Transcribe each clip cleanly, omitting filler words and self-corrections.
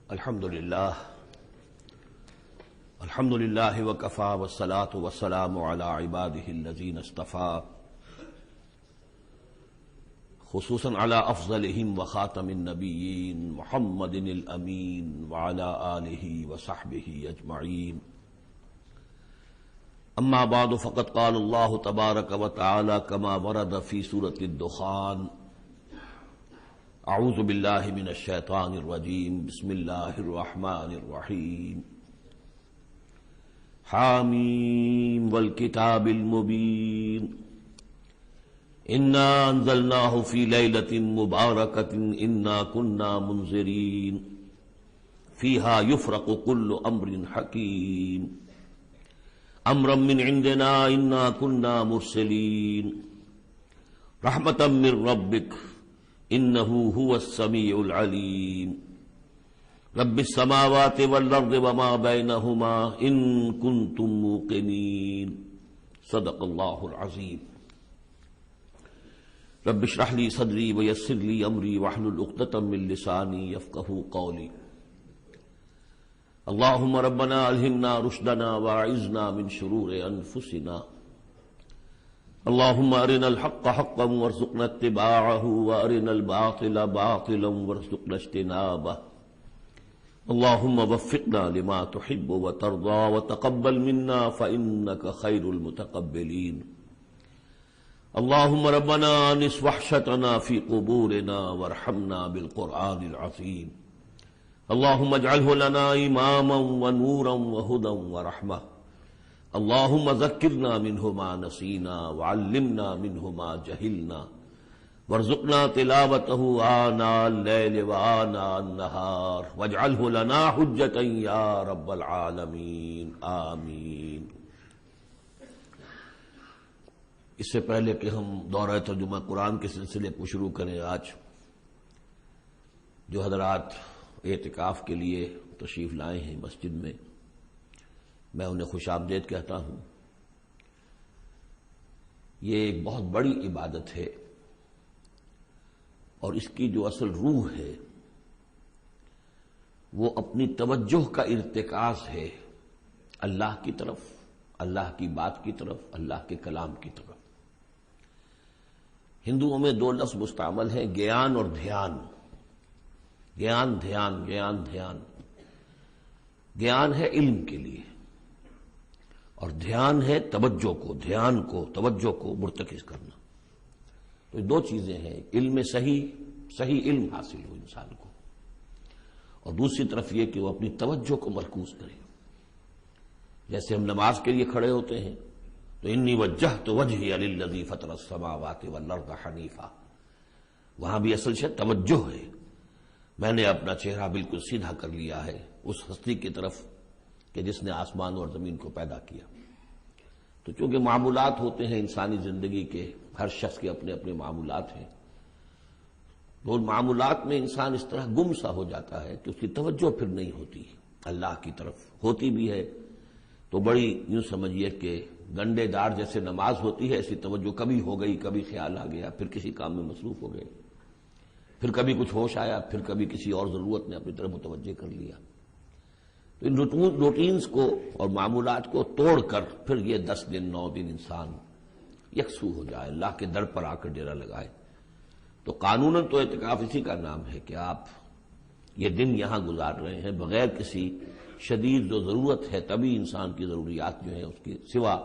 الحمد للہ وکفی والصلاة والسلام علی عباده الذین اصطفى خصوصا علی افضلهم وخاتم النبیین محمد الامین وعلی آلہ وصحبہ اجمعین اما بعد فقد قال اللہ تبارک وتعالی کما ورد فی سورة الدخان اعوذ باللہ من الشیطان الرجیم بسم اللہ الرحمن الرحیم حامیم والکتاب المبین انا انزلناہ فی لیلۃ مبارکۃ انا کنا منذرین فیہا یفرق کل امر حکیم امرا من عندنا انا کنا مرسلین رحمتا من ربک انه هو السمیع العلیم رب السماوات والارض وما بینهما ان کنتم موقنین صدق اللہ العظیم رب اشرح لي صدری ویسر لي امری واحلل عقدۃ من لسانی یفقهوا قولی اللهم ربنا الہمنا رشدنا واعذنا من شرور انفسنا اللهم ارنا الحق حقا وارزقنا اتباعه وارنا الباطل باطلا وارزقنا اجتنابه اللهم وفقنا لما تحب وترضى وتقبل منا فإنك خير المتقبلين اللهم ربنا انس وحشتنا في قبورنا وارحمنا بالقرآن العظيم اللهم اجعله لنا إماما ونورا وهدى ورحمة اللهم ذكرنا منه ما نسينا وعلمنا منه ما جهلنا وارزقنا تلاوته آناء الليل وآناء النهار واجعله لنا حجة يا رب العالمين آمین۔ اس سے پہلے کہ ہم دورہ ترجمہ قرآن کے سلسلے کو شروع کریں، آج جو حضرات اعتکاف کے لیے تشریف لائے ہیں مسجد میں، میں انہیں خوش آمدید کہتا ہوں۔ یہ ایک بہت بڑی عبادت ہے اور اس کی جو اصل روح ہے وہ اپنی توجہ کا ارتکاز ہے اللہ کی طرف، اللہ کی بات کی طرف، اللہ کے کلام کی طرف۔ ہندوؤں میں دو لفظ مستعمل ہیں، گیان اور دھیان۔ گیان دھیان، گیان دھیان۔ گیان ہے علم کے لیے اور دھیان ہے توجہ کو، دھیان کو، توجہ کو مرتکز کرنا۔ تو دو چیزیں ہیں، علم صحیح علم حاصل ہو انسان کو، اور دوسری طرف یہ کہ وہ اپنی توجہ کو مرکوز کرے۔ جیسے ہم نماز کے لیے کھڑے ہوتے ہیں تو انی وجہت وجہی للذی فطر السماوات والارض حنیفا، وہاں بھی اصل شے توجہ ہے، میں نے اپنا چہرہ بالکل سیدھا کر لیا ہے اس ہستی کی طرف کہ جس نے آسمان اور زمین کو پیدا کیا۔ تو چونکہ معمولات ہوتے ہیں انسانی زندگی کے، ہر شخص کے اپنے اپنے معمولات ہیں، تو ان معمولات میں انسان اس طرح گم سا ہو جاتا ہے کہ اس کی توجہ پھر نہیں ہوتی اللہ کی طرف، ہوتی بھی ہے تو بڑی یوں سمجھیے کہ گنڈے دار جیسے نماز ہوتی ہے، ایسی توجہ کبھی ہو گئی، کبھی خیال آ گیا، پھر کسی کام میں مصروف ہو گئے، پھر کبھی کچھ ہوش آیا، پھر کبھی کسی اور ضرورت نے اپنی طرف متوجہ کر لیا۔ تو ان روٹینز کو اور معمولات کو توڑ کر پھر یہ 10 دن 9 دن انسان یکسو ہو جائے، اللہ کے در پر آ کر ڈیرا لگائے۔ تو قانوناً تو اعتکاف اسی کا نام ہے کہ آپ یہ دن یہاں گزار رہے ہیں بغیر کسی شدید جو ضرورت ہے، تبھی انسان کی ضروریات جو ہیں اس کے سوا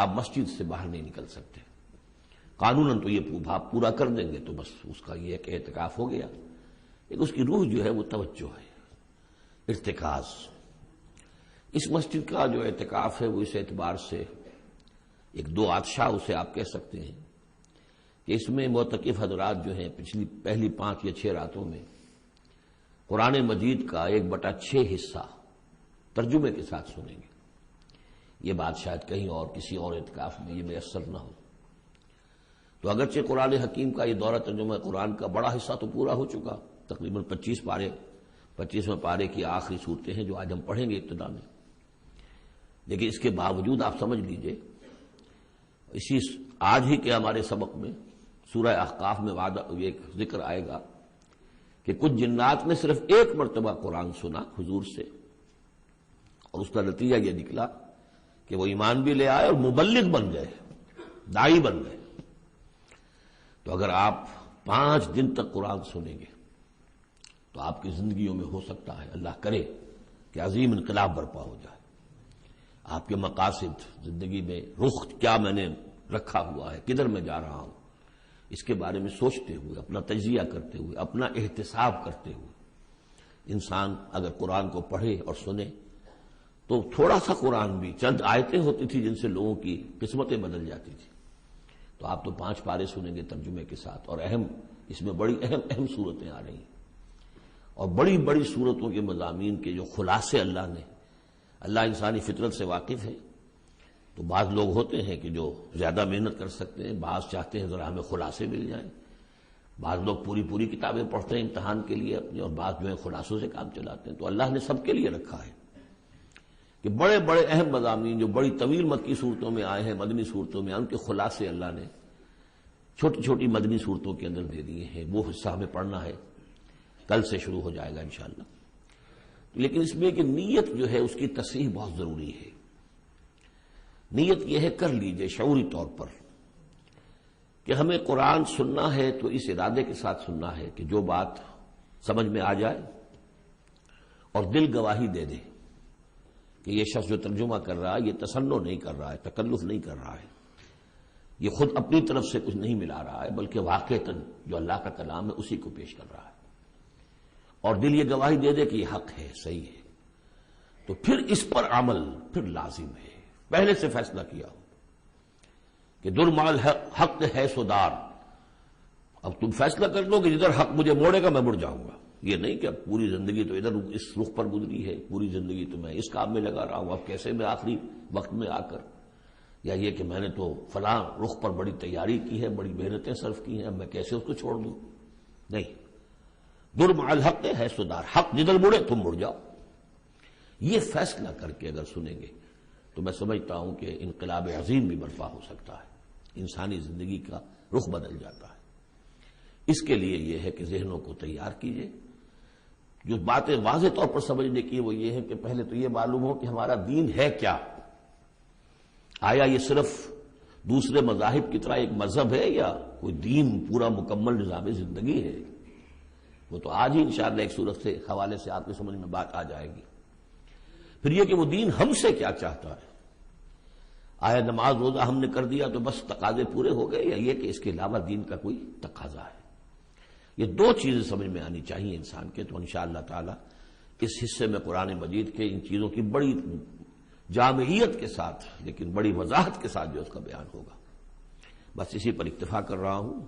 آپ مسجد سے باہر نہیں نکل سکتے۔ قانوناً تو یہ آپ پورا کر دیں گے تو بس اس کا یہ کہ اعتکاف ہو گیا، لیکن اس کی روح جو ہے وہ توجہ ہے، ارتکاز۔ اس مسجد کا جو اعتکاف ہے وہ اس اعتبار سے ایک دو آتشاہ اسے آپ کہہ سکتے ہیں کہ اس میں معتکف حضرات جو ہیں پہلی 5 یا 6 راتوں میں قرآن مجید کا 1/6 حصہ ترجمے کے ساتھ سنیں گے۔ یہ بات شاید کہیں اور کسی اور اعتکاف میں یہ میسر نہ ہو۔ تو اگرچہ قرآن حکیم کا یہ دورہ ترجمہ قرآن کا بڑا حصہ تو پورا ہو چکا، تقریباً 25ویں پارے کی آخری صورتیں ہیں جو آج ہم پڑھیں گے ابتدا میں، لیکن اس کے باوجود آپ سمجھ لیجئے اسی آج ہی کے ہمارے سبق میں سورہ احقاف میں ایک ذکر آئے گا کہ کچھ جنات نے صرف ایک مرتبہ قرآن سنا حضور سے، اور اس کا نتیجہ یہ نکلا کہ وہ ایمان بھی لے آئے اور مبلغ بن گئے، داعی بن گئے۔ تو اگر آپ 5 دن تک قرآن سنیں گے تو آپ کی زندگیوں میں ہو سکتا ہے، اللہ کرے، کہ عظیم انقلاب برپا ہو جائے۔ آپ کے مقاصد، زندگی میں رخ کیا میں نے رکھا ہوا ہے، کدھر میں جا رہا ہوں، اس کے بارے میں سوچتے ہوئے، اپنا تجزیہ کرتے ہوئے، اپنا احتساب کرتے ہوئے انسان اگر قرآن کو پڑھے اور سنے تو تھوڑا سا قرآن بھی، چند آیتیں ہوتی تھی جن سے لوگوں کی قسمتیں بدل جاتی تھی، تو آپ تو 5 پارے سنیں گے ترجمے کے ساتھ، اور اس میں بڑی اہم صورتیں آ رہی ہیں، اور بڑی بڑی صورتوں کے مضامین کے جو خلاصے اللہ انسانی فطرت سے واقف ہے۔ تو بعض لوگ ہوتے ہیں کہ جو زیادہ محنت کر سکتے ہیں، بعض چاہتے ہیں ذرا ہمیں خلاصے مل جائیں، بعض لوگ پوری کتابیں پڑھتے ہیں امتحان کے لیے اپنے، اور بعض جو ہے خلاصوں سے کام چلاتے ہیں۔ تو اللہ نے سب کے لیے رکھا ہے کہ بڑے بڑے اہم مضامین جو بڑی طویل مکی صورتوں میں آئے ہیں، مدنی صورتوں میں، ان کے خلاصے اللہ نے چھوٹی چھوٹی مدنی صورتوں کے اندر دے دیے ہیں۔ وہ حصہ ہمیں پڑھنا ہے، کل سے شروع ہو جائے گا انشاءاللہ۔ لیکن اس میں کہ نیت جو ہے اس کی تصحیح بہت ضروری ہے۔ نیت یہ ہے، کر لیجئے شعوری طور پر کہ ہمیں قرآن سننا ہے تو اس ارادے کے ساتھ سننا ہے کہ جو بات سمجھ میں آ جائے اور دل گواہی دے دے کہ یہ شخص جو ترجمہ کر رہا ہے یہ تصنع نہیں کر رہا ہے، تکلف نہیں کر رہا ہے، یہ خود اپنی طرف سے کچھ نہیں ملا رہا ہے، بلکہ واقعتاً جو اللہ کا کلام ہے اسی کو پیش کر رہا ہے، اور دل یہ گواہی دے دے کہ یہ حق ہے، صحیح ہے، تو پھر اس پر عمل پھر لازم ہے۔ پہلے سے فیصلہ کیا ہو کہ در مال حق ہے سودار، اب تم فیصلہ کر لو کہ جدھر حق مجھے موڑے گا میں مڑ جاؤں گا، یہ نہیں کہ اب پوری زندگی تو ادھر اس رخ پر گزری ہے، پوری زندگی تو میں اس کام میں لگا رہا ہوں، اب کیسے میں آخری وقت میں آ کر، یا یہ کہ میں نے تو فلاں رخ پر بڑی تیاری کی ہے، بڑی محنتیں صرف کی ہیں، اب میں کیسے اس کو چھوڑ دوں؟ نہیں، در مال حق ہے سودار، حق جدھر مڑے تم مڑ جاؤ۔ یہ فیصلہ کر کے اگر سنیں گے تو میں سمجھتا ہوں کہ انقلاب عظیم بھی برپا ہو سکتا ہے، انسانی زندگی کا رخ بدل جاتا ہے۔ اس کے لیے یہ ہے کہ ذہنوں کو تیار کیجئے، جو باتیں واضح طور پر سمجھنے کی وہ یہ ہے کہ پہلے تو یہ معلوم ہو کہ ہمارا دین ہے کیا، آیا یہ صرف دوسرے مذاہب کی طرح ایک مذہب ہے یا کوئی دین پورا مکمل نظام زندگی ہے؟ وہ تو آج ہی انشاءاللہ ایک صورت سے حوالے سے آپ کی سمجھ میں بات آ جائے گی۔ پھر یہ کہ وہ دین ہم سے کیا چاہتا ہے، آیا نماز روزہ ہم نے کر دیا تو بس تقاضے پورے ہو گئے، یا یہ کہ اس کے علاوہ دین کا کوئی تقاضا ہے؟ یہ 2 چیزیں سمجھ میں آنی چاہیے انسان کے۔ تو انشاءاللہ تعالی اس حصے میں قرآن مجید کے ان چیزوں کی بڑی جامعیت کے ساتھ لیکن بڑی وضاحت کے ساتھ جو اس کا بیان ہوگا، بس اسی پر اکتفا کر رہا ہوں۔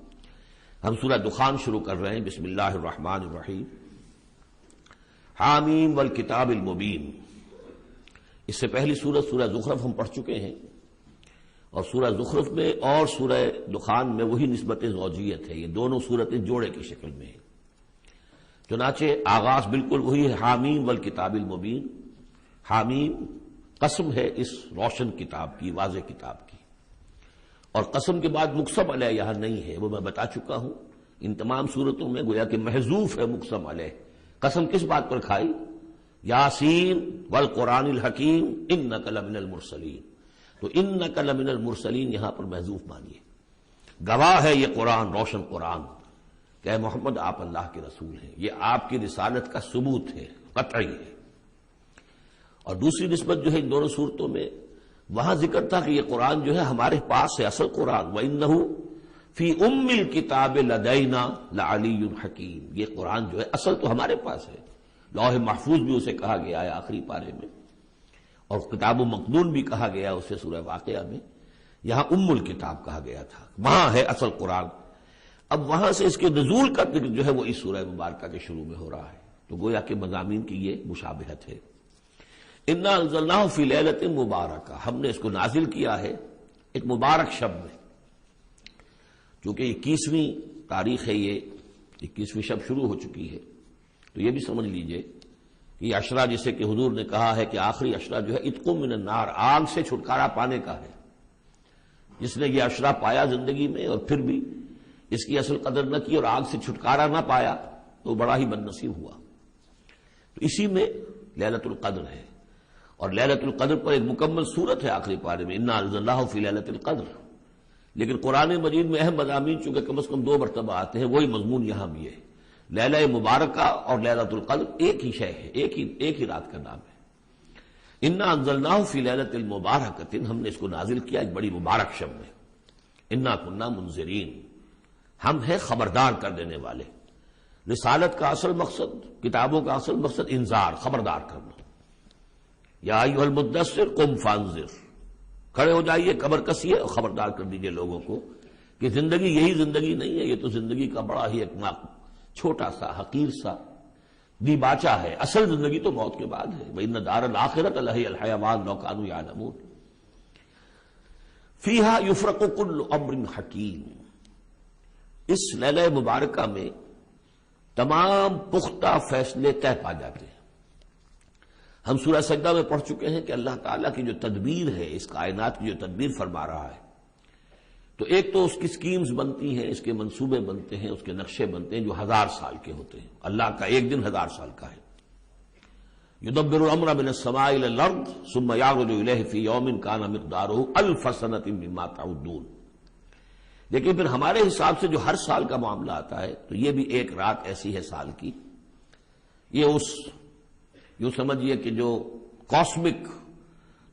ہم سورہ دخان شروع کر رہے ہیں، بسم اللہ الرحمن الرحیم، حامیم والکتاب المبین۔ اس سے پہلی سورہ زخرف ہم پڑھ چکے ہیں، اور سورہ زخرف میں اور سورہ دخان میں وہی نسبت زوجیت ہے، یہ دونوں صورتیں جوڑے کی شکل میں ہیں، چنانچہ آغاز بالکل وہی ہے، حامیم والکتاب المبین۔ حامیم قسم ہے اس روشن کتاب کی، واضح کتاب کی، اور قسم کے بعد مقسم علیہ یہاں نہیں ہے، وہ میں بتا چکا ہوں ان تمام صورتوں میں، گویا کہ محذوف ہے مقسم علیہ۔ قسم کس بات پر کھائی؟ یاسین والقرآن الحکیم انک لمن المرسلین، تو انک لمن المرسلین یہاں پر محذوف مانیے، گواہ ہے یہ قرآن، روشن قرآن، کہ اے محمد آپ اللہ کے رسول ہیں، یہ آپ کی رسالت کا ثبوت ہے، قطعی ہے۔ اور دوسری نسبت جو ہے ان دونوں صورتوں میں، وہاں ذکر تھا کہ یہ قرآن جو ہے ہمارے پاس ہے، اصل قرآن، وَإِنَّهُ فِي أُمِّ الْكِتَابِ لَدَيْنَا لَعَلِيٌّ حَكِيمٌ، یہ قرآن جو ہے اصل تو ہمارے پاس ہے، لوح محفوظ بھی اسے کہا گیا ہے آخری پارے میں، اور کتاب و مقدون بھی کہا گیا اسے سورہ واقعہ میں، یہاں ام الکتاب کہا گیا تھا، وہاں ہے اصل قرآن۔ اب وہاں سے اس کے نزول کا ذکر جو ہے وہ اس سورہ مبارکہ کے شروع میں ہو رہا ہے، تو گویا کہ مضامین کی یہ مشابہت ہے۔ انا انزلناہ فی لیلۃ مبارکہ، ہم نے اس کو نازل کیا ہے ایک مبارک شب میں، چونکہ 21ویں تاریخ ہے، یہ 21ویں شب شروع ہو چکی ہے، تو یہ بھی سمجھ لیجئے کہ یہ عشرہ جسے کہ حضور نے کہا ہے کہ آخری عشرہ جو ہے اتق من النار، آگ سے چھٹکارا پانے کا ہے، جس نے یہ عشرہ پایا زندگی میں اور پھر بھی اس کی اصل قدر نہ کی اور آگ سے چھٹکارا نہ پایا، تو تو بڑا ہی بد نصیب ہوا۔ تو اسی میں لیلۃ القدر ہے، اور لیلۃ القدر پر ایک مکمل سورت ہے آخری پارے میں، انا انزلناہ فی لیلۃ القدر۔ لیکن قرآن مجید میں اہم مضامین چونکہ کم از کم 2 مرتبہ آتے ہیں، وہی مضمون یہاں بھی ہے۔ لیلہ مبارکہ اور لیلۃ القدر ایک ہی شے ہے، ایک ہی رات کا نام ہے۔ انا انزلناہ فی لیلۃ المبارکۃ، ہم نے اس کو نازل کیا ایک بڑی مبارک شب میں۔ انا کنا منذرین، ہم ہیں خبردار کر دینے والے۔ رسالت کا اصل مقصد، کتابوں کا اصل مقصد انذار، خبردار کرنا۔ یا ایھا المدثر قم فانذر، کھڑے ہو جائیے، کمر کسیے اور خبردار کر دیجیے لوگوں کو کہ زندگی یہی زندگی نہیں ہے، یہ تو زندگی کا بڑا ہی ایک چھوٹا سا حقیر سا دیباچہ ہے، اصل زندگی تو موت کے بعد ہے۔ وَإِنَّ دَارَ الْآخِرَةَ لَهِيَ الْحَيَوَانُ لَوْ كَانُوا يَعْلَمُونَ فِيهَا يُفْرَقُ كُلُّ أَمْرٍ حَكِيمٍ، اس لیلہ مبارکہ میں تمام پختہ فیصلے طے پا جاتے ہیں۔ ہم سورہ سجدہ میں پڑھ چکے ہیں کہ اللہ تعالیٰ کی جو تدبیر ہے، اس کائنات کی جو تدبیر فرما رہا ہے، تو ایک تو اس کی سکیمز بنتی ہیں، اس کے منصوبے بنتے ہیں، اس کے نقشے بنتے ہیں جو 1000 سال کے ہوتے ہیں۔ اللہ کا ایک دن 1000 سال کا ہے۔ یدبر الامر من السماء الى الارض ثم يعرج الیہ فی یوم کان مقدارہ 1000 سنۃ مما تعدون۔ لیکن پھر ہمارے حساب سے جو ہر سال کا معاملہ آتا ہے، تو یہ بھی ایک رات ایسی ہے سال کی، یہ اس یوں سمجھیے کہ جو کاسمک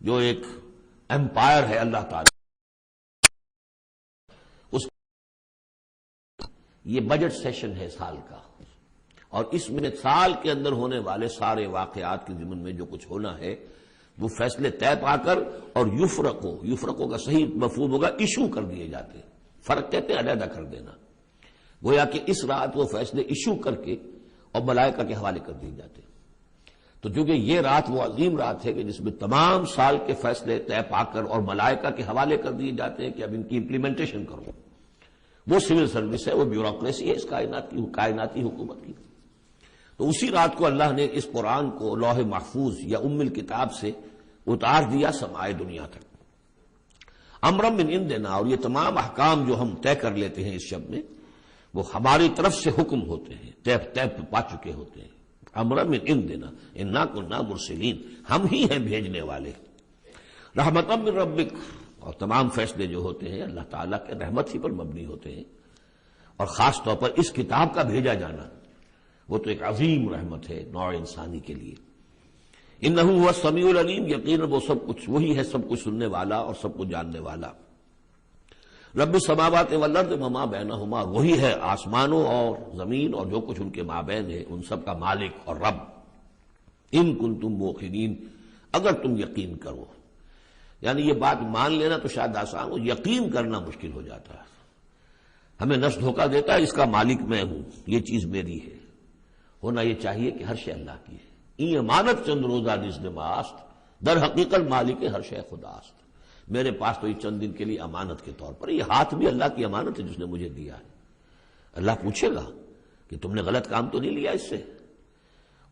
جو ایک امپائر ہے اللہ تعالی، اس یہ بجٹ سیشن ہے سال کا، اور اس میں سال کے اندر ہونے والے سارے واقعات کے ضمن میں جو کچھ ہونا ہے وہ فیصلے طے پا کر، اور یفرقو کا صحیح مفہوم ہوگا ایشو کر دیے جاتے ہیں۔ فرق کہتے ہیں علیحدہ کر دینا، گویا کہ اس رات وہ فیصلے ایشو کر کے اور ملائکہ کے حوالے کر دیے جاتے ہیں۔ تو چونکہ یہ رات وہ عظیم رات ہے کہ جس میں تمام سال کے فیصلے طے پا کر اور ملائکہ کے حوالے کر دیے جاتے ہیں کہ اب ان کی امپلیمنٹیشن کرو، وہ سول سروس ہے، وہ بیوروکریسی ہے اس کائناتی حکومت کی۔ تو اسی رات کو اللہ نے اس قرآن کو لوح محفوظ یا ام الکتاب سے اتار دیا سمائے دنیا تک۔ امرا من عندنا، اور یہ تمام احکام جو ہم طے کر لیتے ہیں اس شب میں، وہ ہماری طرف سے حکم ہوتے ہیں، طے پا چکے ہوتے ہیں۔ امرا من عندنا انا کنا مرسلین، ہم ہی ہیں بھیجنے والے۔ رحمتا من ربک، اور تمام فیصلے جو ہوتے ہیں اللہ تعالیٰ کے رحمت ہی پر مبنی ہوتے ہیں، اور خاص طور پر اس کتاب کا بھیجا جانا وہ تو ایک عظیم رحمت ہے نوع انسانی کے لیے۔ انہ هو السمیع العلیم، یقیناً وہ سب کچھ وہی ہے، سب کچھ سننے والا اور سب کچھ جاننے والا۔ رب السماوات والارض وما بینہما، وہی ہے آسمانوں اور زمین اور جو کچھ ان کے مابین ہے، ان سب کا مالک اور رب۔ ان کنتم موقنین، اگر تم یقین کرو، یعنی یہ بات مان لینا تو شاید آسان ہو، یقین کرنا مشکل ہو جاتا ہے۔ ہمیں نفس دھوکہ دیتا ہے اس کا مالک میں ہوں، یہ چیز میری ہے۔ ہونا یہ چاہیے کہ ہر شے اللہ کی ہے۔ این امانت چند روزہ نزد ماست، در حقیقت مالک ہر شے خداست۔ میرے پاس تو یہ چند دن کے لیے امانت کے طور پر، یہ ہاتھ بھی اللہ کی امانت ہے جس نے مجھے دیا ہے۔ اللہ پوچھے گا کہ تم نے غلط کام تو نہیں لیا اس سے،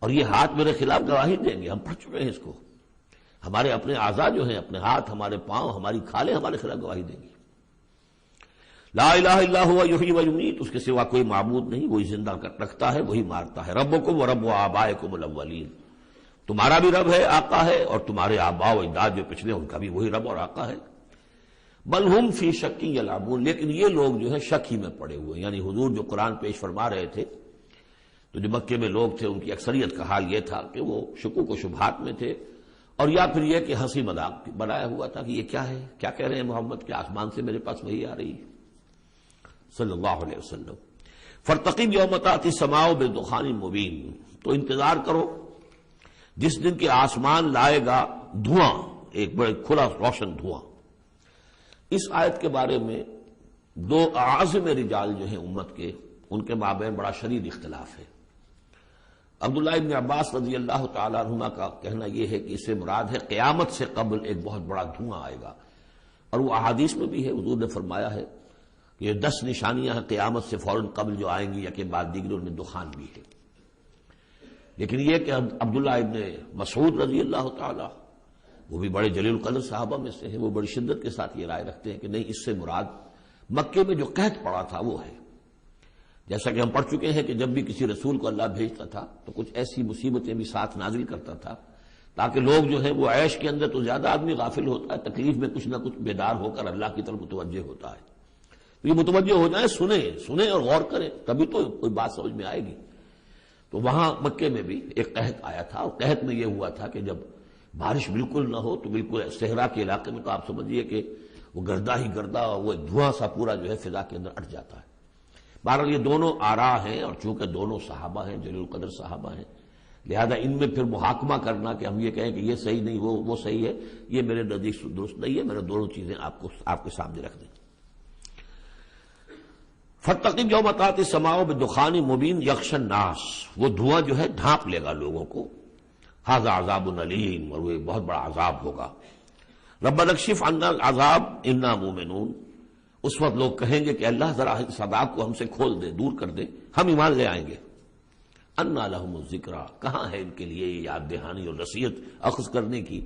اور یہ ہاتھ میرے خلاف گواہی دیں گے، ہم پڑھ چکے ہیں اس کو۔ ہمارے اپنے اعضاء جو ہیں، اپنے ہاتھ، ہمارے پاؤں، ہماری کھالیں ہمارے خلاف گواہی دیں گی۔ لا الہ الا هو یحیی و یمیت، اس کے سوا کوئی معبود نہیں، وہی زندہ رکھتا ہے، وہی مارتا ہے۔ ربکم و رب آبائکم الاولین، تمہارا بھی رب ہے، آقا ہے، اور تمہارے آباء و اجداد جو پچھلے ان کا بھی وہی رب اور آقا ہے۔ بل ہم فی شک یلعبون، لیکن یہ لوگ جو ہے شک ہی میں پڑے ہوئے، یعنی حضور جو قرآن پیش فرما رہے تھے، تو جو مکے میں لوگ تھے ان کی اکثریت کا حال یہ تھا کہ وہ شکوک و شبہات میں تھے، اور یا پھر یہ کہ ہنسی مذاق بنایا ہوا تھا کہ یہ کیا ہے، کیا کہہ رہے ہیں محمد، کہ آسمان سے میرے پاس وہی آ رہی ہے صلی اللہ علیہ وسلم۔ فارتقب یوم تأتی السماء بدخان مبین، تو انتظار کرو جس دن کے آسمان لائے گا دھواں، ایک بڑے کھلا روشن دھواں۔ اس آیت کے بارے میں 2 اعظم رجال جو ہیں امت کے، ان کے مابین بڑا شدید اختلاف ہے۔ عبداللہ ابن عباس رضی اللہ تعالیٰ عنہما کا کہنا یہ ہے کہ اس سے مراد ہے قیامت سے قبل ایک بہت بڑا دھواں آئے گا، اور وہ احادیث میں بھی ہے، حضور نے فرمایا ہے کہ یہ 10 نشانیاں ہیں قیامت سے فوراً قبل جو آئیں گی، یا کہ بعد دیگر ان میں دخان بھی ہے۔ لیکن یہ کہ عبداللہ ابن مسعود رضی اللہ تعالیٰ، وہ بھی بڑے جلیل القدر صحابہ میں سے ہیں، وہ بڑی شدت کے ساتھ یہ رائے رکھتے ہیں کہ نہیں، اس سے مراد مکے میں جو قحط پڑا تھا وہ ہے۔ جیسا کہ ہم پڑھ چکے ہیں کہ جب بھی کسی رسول کو اللہ بھیجتا تھا تو کچھ ایسی مصیبتیں بھی ساتھ نازل کرتا تھا تاکہ لوگ جو ہے وہ عیش کے اندر تو زیادہ آدمی غافل ہوتا ہے، تکلیف میں کچھ نہ کچھ بیدار ہو کر اللہ کی طرف متوجہ ہوتا ہے، تو یہ متوجہ ہو جائیں، سنیں اور غور کریں، تبھی تو کوئی بات سمجھ میں آئے گی۔ تو وہاں مکے میں بھی ایک قحط آیا تھا، اور قحط میں یہ ہوا تھا کہ جب بارش بالکل نہ ہو تو بالکل صحرا کے علاقے میں تو آپ سمجھیے کہ وہ گردہ ہی گردہ، وہ ایک دھواں سا پورا جو ہے فضا کے اندر اٹھ جاتا ہے۔ بہرحال یہ دونوں آرا ہیں، اور چونکہ دونوں صحابہ ہیں، جلیل القدر صحابہ ہیں، لہذا ان میں پھر محاکمہ کرنا کہ ہم یہ کہیں کہ یہ صحیح نہیں وہ صحیح ہے، یہ میرے نزدیک درست نہیں ہے۔ میں نے دونوں چیزیں آپ کے سامنے رکھ دیں۔ فَاتَّقِبْ يَوْمَ تَأْتِي السَّمَاءُ بِدُخَانٍ مُبِينٍ يَغْشَى النَّاسَ، وہ دھواں جو ہے ڈھانپ لے گا لوگوں کو۔ هَذَا عَذَابٌ أَلِيمٌ، اور وہ ایک بہت بڑا عذاب ہوگا۔ رَبَّنَا اكْشِفْ عَنَّا الْعَذَابَ إِنَّا مُؤْمِنُونَ، اس وقت لوگ کہیں گے کہ اللہ ذرا اس عذاب کو ہم سے کھول دے، دور کر دے، ہم ایمان لے آئیں گے۔ اَنَّىٰ لَهُمُ الذِّكْرَىٰ، کہاں ہے ان کے لیے یہ یاد دہانی اور نصیحت اخذ کرنے کی،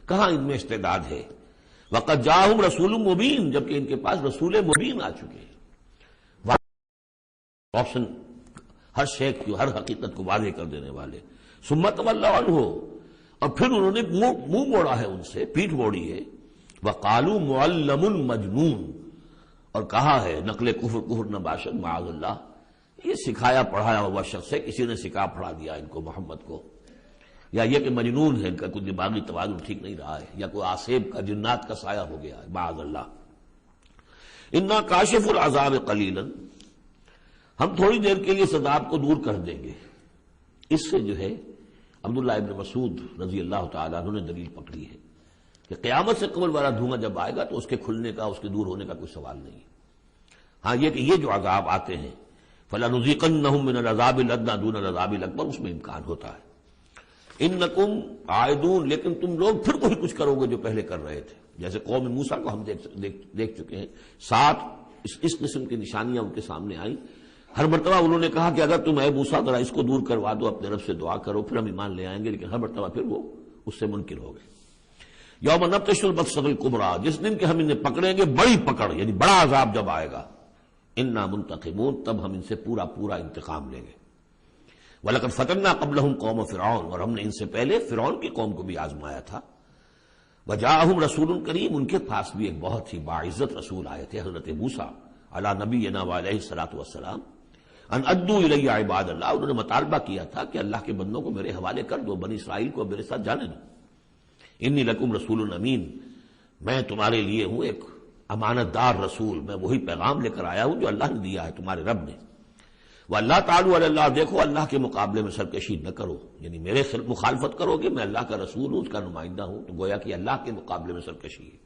کہاں ان میں استعداد ہے۔ وَقَدْ جَاءَهُمْ رَسُولٌ مُبِينٌ، جبکہ ان کے پاس رسول مبین آ چکے ہیں، روشن، ہر شے کی، ہر حقیقت کو واضح کر دینے والے۔ ثُمَّ تَوَلَّوْا عَنْهُ، اور پھر انہوں نے منہ موڑا ہے ان سے، پیٹھ موڑی ہے۔ وَقَالُوا مُعَلَّمٌ مَجْنُونٌ، اور کہا ہے نقل کفر نہ باشد معاذ اللہ، یہ سکھایا پڑھایا ہوا شخص ہے، کسی نے سکھا پڑھا دیا ان کو محمد کو، یا یہ کہ مجنون ہے، ان کا کوئی دماغی توازن ٹھیک نہیں رہا ہے، یا کوئی آصیب کا جنات کا سایہ ہو گیا ہے معاذ اللہ۔ انا کاشف العذاب قلیلا، ہم تھوڑی دیر کے لیے اس عذاب کو دور کر دیں گے۔ اس سے جو ہے عبداللہ ابن مسعود رضی اللہ تعالیٰ عنہ نے دلیل پکڑی ہے کہ قیامت سے قبل والا دھواں جب آئے گا تو اس کے کھلنے کا، اس کے دور ہونے کا کوئی سوال نہیں۔ ہاں یہ کہ یہ جو عذاب آتے ہیں فَلَنُذِيقَنَّهُم مِّنَ الْعَذَابِ الْأَدْنَىٰ دُونَ الْعَذَابِ الْأَكْبَرِ، اس میں امکان ہوتا ہے۔ اِنَّكُمْ عَائِدُونَ، لیکن تم لوگ پھر وہی کچھ کرو گے جو پہلے کر رہے تھے، جیسے قوم موسیٰ کو ہم دیکھ چکے ہیں، 7 اس قسم کی نشانیاں ان کے سامنے آئیں۔ ہر مرتبہ انہوں نے کہا کہ اگر تم اے موسیٰ ذرا اس کو دور کروا دو، اپنے رب سے دعا کرو، پھر ہم ایمان لے آئیں گے، لیکن ہر مرتبہ پھر وہ اس سے منکر ہو گئے۔ یوم نبطش البطشۃ الکبریٰ، جس دن کہ ہم انہیں پکڑیں گے بڑی پکڑ، یعنی بڑا عذاب جب آئے گا، انا منتقمون، تب ہم ان سے پورا انتقام لیں گے۔ وَلَقَدْ فَتَنَّا قَبْلَهُمْ قَوْمَ فِرْعَوْنَ، اور ہم نے ان سے پہلے فرعون کی قوم کو بھی آزمایا تھا۔ وَجَاءَهُمْ رَسُولٌ کریم، ان کے پاس بھی ایک بہت ہی باعزت رسول آئے تھے، حضرت موسیٰ علی نبینا وعلیہ الصلاۃ والسلام، ان ادوا الی عباد اللہ، انہوں نے مطالبہ کیا تھا کہ اللہ کے بندوں کو میرے حوالے کر دو، بنی اسرائیل کو میرے ساتھ جانے دو۔ انی لکم رسول امین، میں تمہارے لیے ہوں ایک امانت دار رسول، میں وہی پیغام لے کر آیا ہوں جو اللہ نے دیا ہے تمہارے رب نے۔ وَاللَّہ تعالیٰ علی اللہ، دیکھو اللہ کے مقابلے میں سرکشی نہ کرو، یعنی میرے مخالفت کرو گے، میں اللہ کا رسول ہوں، اس کا نمائندہ ہوں، تو گویا کہ اللہ کے مقابلے میں سرکشی ہے۔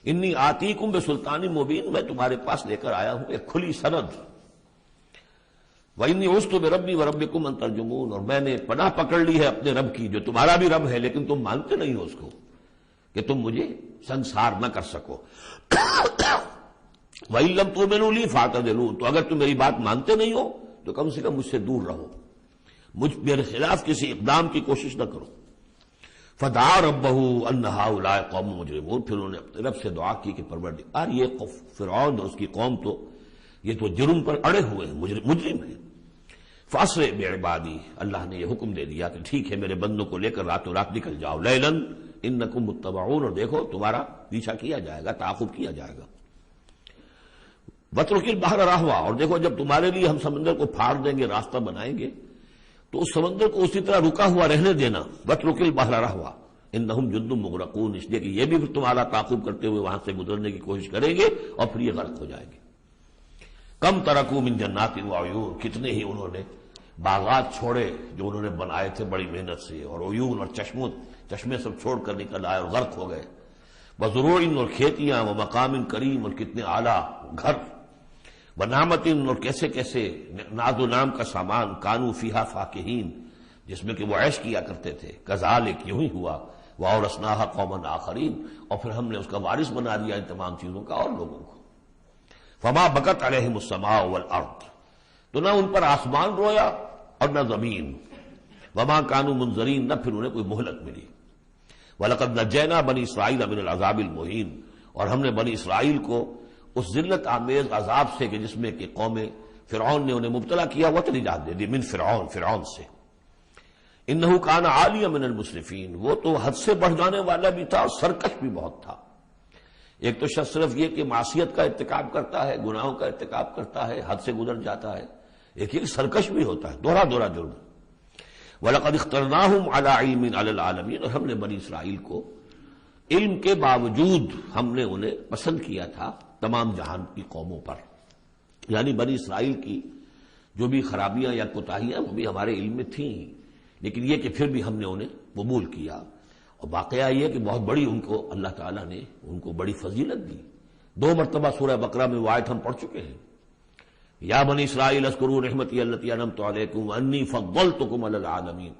انی آتیکم بسلطان مبین، میں تمہارے پاس لے کر آیا ہوں ایک کھلی سند۔ وَإِنِّي عُذْتُ بِرَبِّي وَرَبِّكُمْ أَن تَرْجُمُونَ، اور میں نے پناہ پکڑ لی ہے اپنے رب کی جو تمہارا بھی رب ہے، لیکن تم مانتے نہیں ہو اس کو، کہ تم مجھے سنسار نہ کر سکو۔ وَإِن لَّمْ تُؤْمِنُوا لِي فَاعْتَزِلُونِ، تو اگر تم میری بات مانتے نہیں ہو تو کم سے کم مجھ سے دور رہو، میرے خلاف کسی اقدام کی کوشش نہ کرو۔ فَدَعَا رَبَّهُ أَنَّ هَٰؤُلَاءِ قَوْمٌ مُجْرِمُونَ، پھر انہوں نے اپنے رب سے دعا کی کہ پروردگار یہ فرعون اور اس کی قوم تو یہ تو جرم پر اڑے ہوئے ہیں، مجرم ہیں۔ فَأَسْرِع بِعِبَادِي، اللہ نے یہ حکم دے دیا کہ ٹھیک ہے میرے بندوں کو لے کر راتوں رات نکل جاؤ، لیلاً انکم متبعون، اور دیکھو تمہارا پیچھا کیا جائے گا، تعاقب کیا جائے گا۔ وَاتْرُكِ الْبَحْرَ رَهْوًا، اور دیکھو جب تمہارے لیے ہم سمندر کو پھاڑ دیں گے، راستہ بنائیں گے، تو اس سمندر کو اسی طرح رکا ہوا رہنے دینا۔ وَاتْرُكِ الْبَحْرَ رَهْوًا إِنَّهُمْ جُندٌ مُغْرَقُونَ، اس لیے کہ یہ بھی پھر تمہارا تعاقب کرتے ہوئے وہاں سے گزرنے کی کوشش کریں گے اور پھر یہ غرق ہو جائیں گے۔ کم ترکوا من جنات وعیون، کتنے ہی انہوں نے باغات چھوڑے جو انہوں نے بنائے تھے بڑی محنت سے، اور عیون اور چشمے سب چھوڑ کر نکل آئے اور غرق ہو گئے۔ وزروع، اور کھیتیاں، ومقام کریم، اور کتنے اعلیٰ گھر، ونعمت، اور کیسے کیسے ناز و نام کا سامان، کانوا فیہا فاکہین، جس میں کہ وہ عیش کیا کرتے تھے۔ کذالک، یوں ہی ہوا، وَأَوْرَثْنَاهَا قَوْمًا آخَرِينَ، اور پھر ہم نے اس کا وارث بنا دیا ان تمام چیزوں کا اور لوگوں کو۔ فما بکت علیہم السماء والارض، تو نہ ان پر آسمان رویا اور نہ زمین۔ وما کانوا منظرین، نہ پھر انہیں کوئی مہلت ملی۔ وَلَقَدْ نَجَّيْنَا بَنِي إِسْرَائِيلَ مِنَ الْعَذَابِ الْمُهِينِ، اور ہم نے بنی اسرائیل کو اس ذلت آمیز عذاب سے کہ جس میں کہ قوم فرعون نے انہیں مبتلا کیا ہوا تو نجات دے دی، من فرعون سے، انہ کان عالیا من المسرفین، وہ تو حد سے بڑھ جانے والا بھی تھا اور سرکش بھی بہت تھا۔ ایک تو شخص صرف یہ کہ معصیت کا ارتکاب کرتا ہے، گناہوں کا ارتکاب کرتا ہے، حد سے گزر جاتا ہے، ایک یہ سرکش بھی ہوتا ہے، دوہرا جرم۔ وَلَقَدْ اخْتَرْنَاهُمْ عَلَىٰ عِلْمٍ عَلَى الْعَالَمِينَ، اور ہم نے بنی اسرائیل کو علم کے باوجود ہم نے انہیں پسند کیا تھا تمام جہان کی قوموں پر، یعنی بنی اسرائیل کی جو بھی خرابیاں یا کوتاہیاں وہ بھی ہمارے علم میں تھیں، لیکن یہ کہ پھر بھی ہم نے انہیں قبول کیا۔ اور واقعہ یہ کہ بہت بڑی ان کو اللہ تعالیٰ نے ان کو بڑی فضیلت دی۔ 2 مرتبہ سورہ بقرہ میں وہ آیت ہم پڑھ چکے ہیں، یا بنی اسرائیل اذکروا نعمتی التی انعمت علیکم وانی فضلتکم علی العالمین،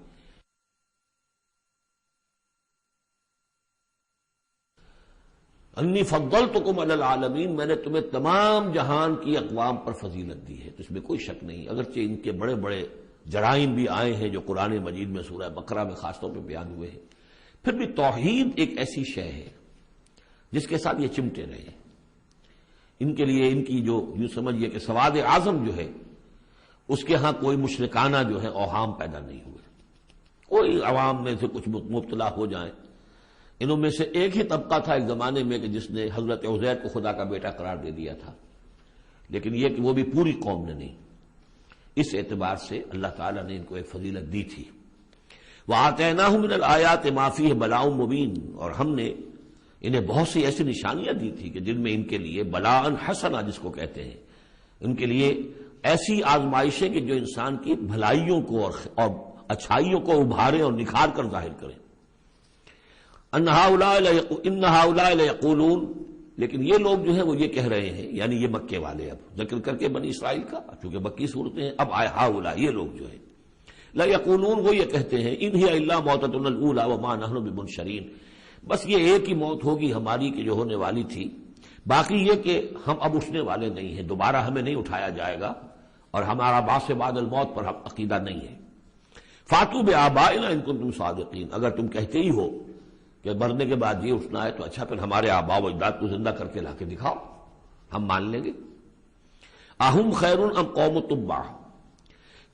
انی فضلتکم علی العالمین، میں نے تمہیں تمام جہان کی اقوام پر فضیلت دی ہے، تو اس میں کوئی شک نہیں، اگرچہ ان کے بڑے بڑے جرائم بھی آئے ہیں جو قرآن مجید میں سورہ بقرہ میں خاص طور پہ بیان ہوئے ہیں، پھر بھی توحید ایک ایسی شے ہے جس کے ساتھ یہ چمٹے رہے ہیں۔ ان کے لیے ان کی جو یوں سمجھیے کہ سواد اعظم جو ہے اس کے ہاں کوئی مشرکانہ جو ہے اوہام پیدا نہیں ہوئے، کوئی عوام میں سے کچھ مبتلا ہو جائیں۔ انہوں میں سے ایک ہی طبقہ تھا ایک زمانے میں کہ جس نے حضرت عزیر کو خدا کا بیٹا قرار دے دیا تھا، لیکن یہ کہ وہ بھی پوری قوم نے نہیں۔ اس اعتبار سے اللہ تعالیٰ نے ان کو ایک فضیلت دی تھی۔ وَآتَيْنَاهُم مِّنَ الْآيَاتِ مَا فِيهِ بَلَاءٌ مُّبِينٌ، اور ہم نے انہیں بہت سی ایسی نشانیاں دی تھی کہ جن میں ان کے لیے بلاء حسنہ جس کو کہتے ہیں، ان کے لیے ایسی آزمائشیں کہ جو انسان کی بھلائیوں کو اور اچھائیوں کو ابھارے اور نکھار کر ظاہر کریں۔ ان ہؤلاء لیقولون، لیکن یہ لوگ جو ہیں وہ یہ کہہ رہے ہیں، یعنی یہ مکے والے، اب ذکر کر کے بنی اسرائیل کا، چونکہ مکی صورتیں ہیں، اب آئے ہؤلاء، یہ لوگ جو ہیں لیقولون، وہ یہ کہتے ہیں ان ہی الا موتتنا الاولی وما نحن بمنشرین، بس یہ ایک ہی موت ہوگی ہماری کہ جو ہونے والی تھی، باقی یہ کہ ہم اب اٹھنے والے نہیں ہیں، دوبارہ ہمیں نہیں اٹھایا جائے گا، اور ہمارا بعث بعد الموت پر عقیدہ نہیں ہے۔ فاتوا بآبائنا ان کنتم صادقین، اگر تم کہتے ہی ہو کہ مرنے کے بعد یہ اٹھنا ہے تو اچھا پھر ہمارے آباء و اجداد کو زندہ کر کے لا کے دکھاؤ، ہم مان لیں گے۔ اہم خیر ام قوم تبع،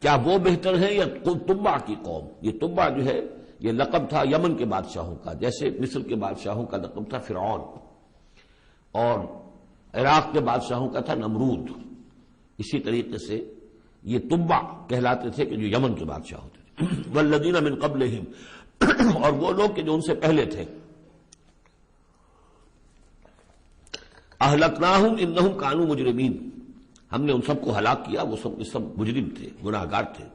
کیا وہ بہتر ہیں یا تبع کی قوم؟ یہ تبع جو ہے یہ لقب تھا یمن کے بادشاہوں کا، جیسے مصر کے بادشاہوں کا لقب تھا فرعون، اور عراق کے بادشاہوں کا تھا نمرود، اسی طریقے سے یہ تبع کہلاتے تھے کہ جو یمن کے بادشاہ ہوتے تھے۔ والذین من قبلہم، اور وہ لوگ کہ جو ان سے پہلے تھے، اہلکناہم انہم کانوا مجرمین، ہم نے ان سب کو ہلاک کیا، وہ سب مجرم تھے، گناہگار تھے۔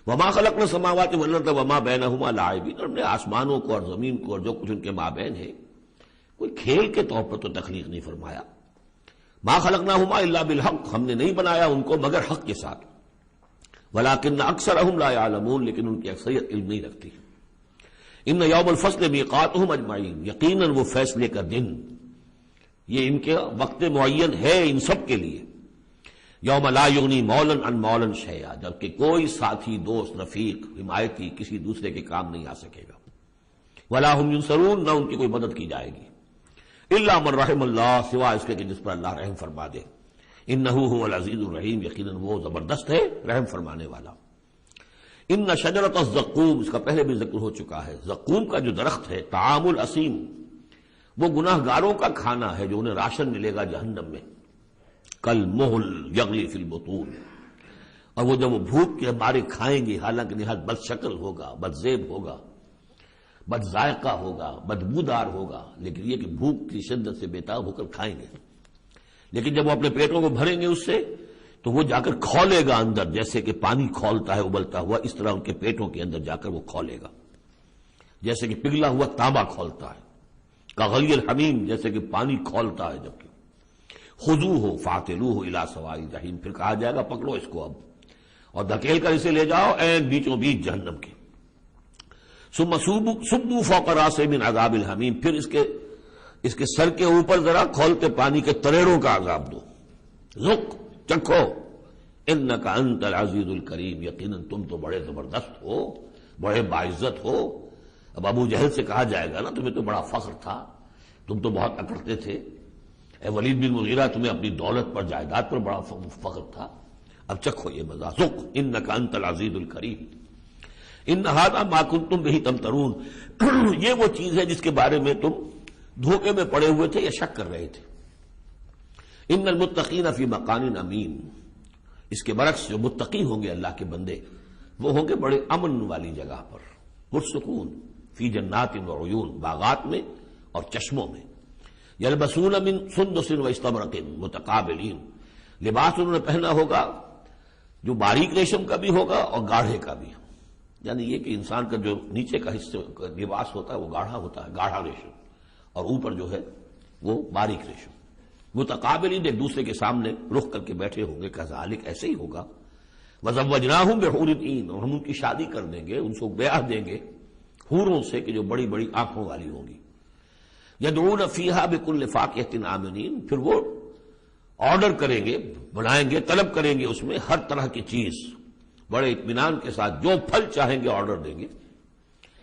وما خلقنا السماوات والارض وما بینہما لاعبین، اور ہم نے آسمانوں کو اور زمین کو اور جو کچھ ان کے مابین ہے کوئی کھیل کے طور پر تو تخلیق نہیں فرمایا۔ ما خلقناہما الا بالحق، ہم نے نہیں بنایا ان کو مگر حق کے ساتھ۔ ولکن اکثرہم لا یعلمون، لیکن ان کی اکثریت علم نہیں رکھتی۔ ان یوم الفصل میقاتہم اجمعین، یقیناً وہ فیصلے کا دن، یہ ان کے وقت معین ہے ان سب کے لیے۔ یوم لا یغنی مولا عن مولا شیئا، جبکہ کوئی ساتھی، دوست، رفیق، حمایتی کسی دوسرے کے کام نہیں آ سکے گا۔ ولا ہم ینصرون، نہ ان کی کوئی مدد کی جائے گی۔ الا من رحم اللہ، سوائے اس کے کہ جس پر اللہ رحم فرما دے۔ انہ هو العزیز الرحیم، یقیناً وہ زبردست ہے رحم فرمانے والا۔ ان شجرۃ الزقوم، اس کا پہلے بھی ذکر ہو چکا ہے، زقوم کا جو درخت ہے، طعام الاسیم، وہ گناہ گاروں کا کھانا ہے جو انہیں راشن ملے گا جہنم میں، کل محل یغلی فی البطون، اور وہ جب وہ بھوک کے مارے کھائیں گے، حالانکہ نہایت بد شکل ہوگا، بد زیب ہوگا، بد ذائقہ ہوگا، بدبودار ہوگا، لیکن یہ کہ بھوک کی شدت سے بےتاب ہو کر کھائیں گے، لیکن جب وہ اپنے پیٹوں کو بھریں گے اس سے تو وہ جا کر کھولے گا اندر، جیسے کہ پانی کھولتا ہے ابلتا ہوا، اس طرح ان کے پیٹوں کے اندر جا کر وہ کھولے گا، جیسے کہ پگھلا ہوا تانبا کھولتا ہے، کغلی الحمیم، جیسے کہ پانی کھولتا ہے، جبکہ خذوہ فاعتلوہ الی سواء الجحیم، پھر کہا جائے گا پکڑو اس کو اب اور دھکیل کر اسے لے جاؤ عین بیچوں بیچ جہنم کے۔ ثم صبوا فوق راسہ من عذاب الحمیم، پھر اس کے سر کے اوپر ذرا کھولتے پانی کے تریڑوں کا عذاب دو، ذق، چکھو، انک انت العزیز الکریم، یقیناً تم تو بڑے زبردست ہو، بڑے باعزت ہو۔ اب ابو جہل سے کہا جائے گا نا تمہیں تو بڑا فخر تھا، تم تو بہت اکڑتے تھے، اے ولید بن مغیرہ تمہیں اپنی دولت پر، جائیداد پر بڑا فخر تھا، اب چکھو یہ مزہ، ذق انک انت العزیز الکریم ان ھذا ما کنتم بہ تمترون، یہ وہ چیز ہے جس کے بارے میں تم دھوکے میں پڑے ہوئے تھے یا شک کر رہے تھے۔ ان المتقین فی مقام امین، اس کے برعکس جو متقی ہوں گے اللہ کے بندے وہ ہوں گے بڑے امن والی جگہ پر، پرسکون، فی جنات وعیون، باغات میں اور چشموں میں، یلبسون من سندس واستبرق متقابلین، لباس انہوں نے پہنا ہوگا جو باریک ریشم کا بھی ہوگا اور گاڑھے کا بھی، یعنی یہ کہ انسان کا جو نیچے کا حصہ لباس ہوتا ہے وہ گاڑھا ہوتا ہے، گاڑھا ریشم، اور اوپر جو ہے وہ باریک ریشم، متقابلین ایک دوسرے کے سامنے رخ کر کے بیٹھے ہوں گے، کذالک ایسے ہی ہوگا، وزوجناہم بحور عین، اور ہم ان کی شادی کر دیں گے، ان کو بیاہ دیں گے حوروں سے کہ جو بڑی بڑی آنکھوں والی ہوں گی، یدعون فیہا بکل فاکہۃ آمنین، پھر وہ آرڈر کریں گے، بنائیں گے، طلب کریں گے اس میں ہر طرح کی چیز بڑے اطمینان کے ساتھ، جو پھل چاہیں گے آرڈر دیں گے،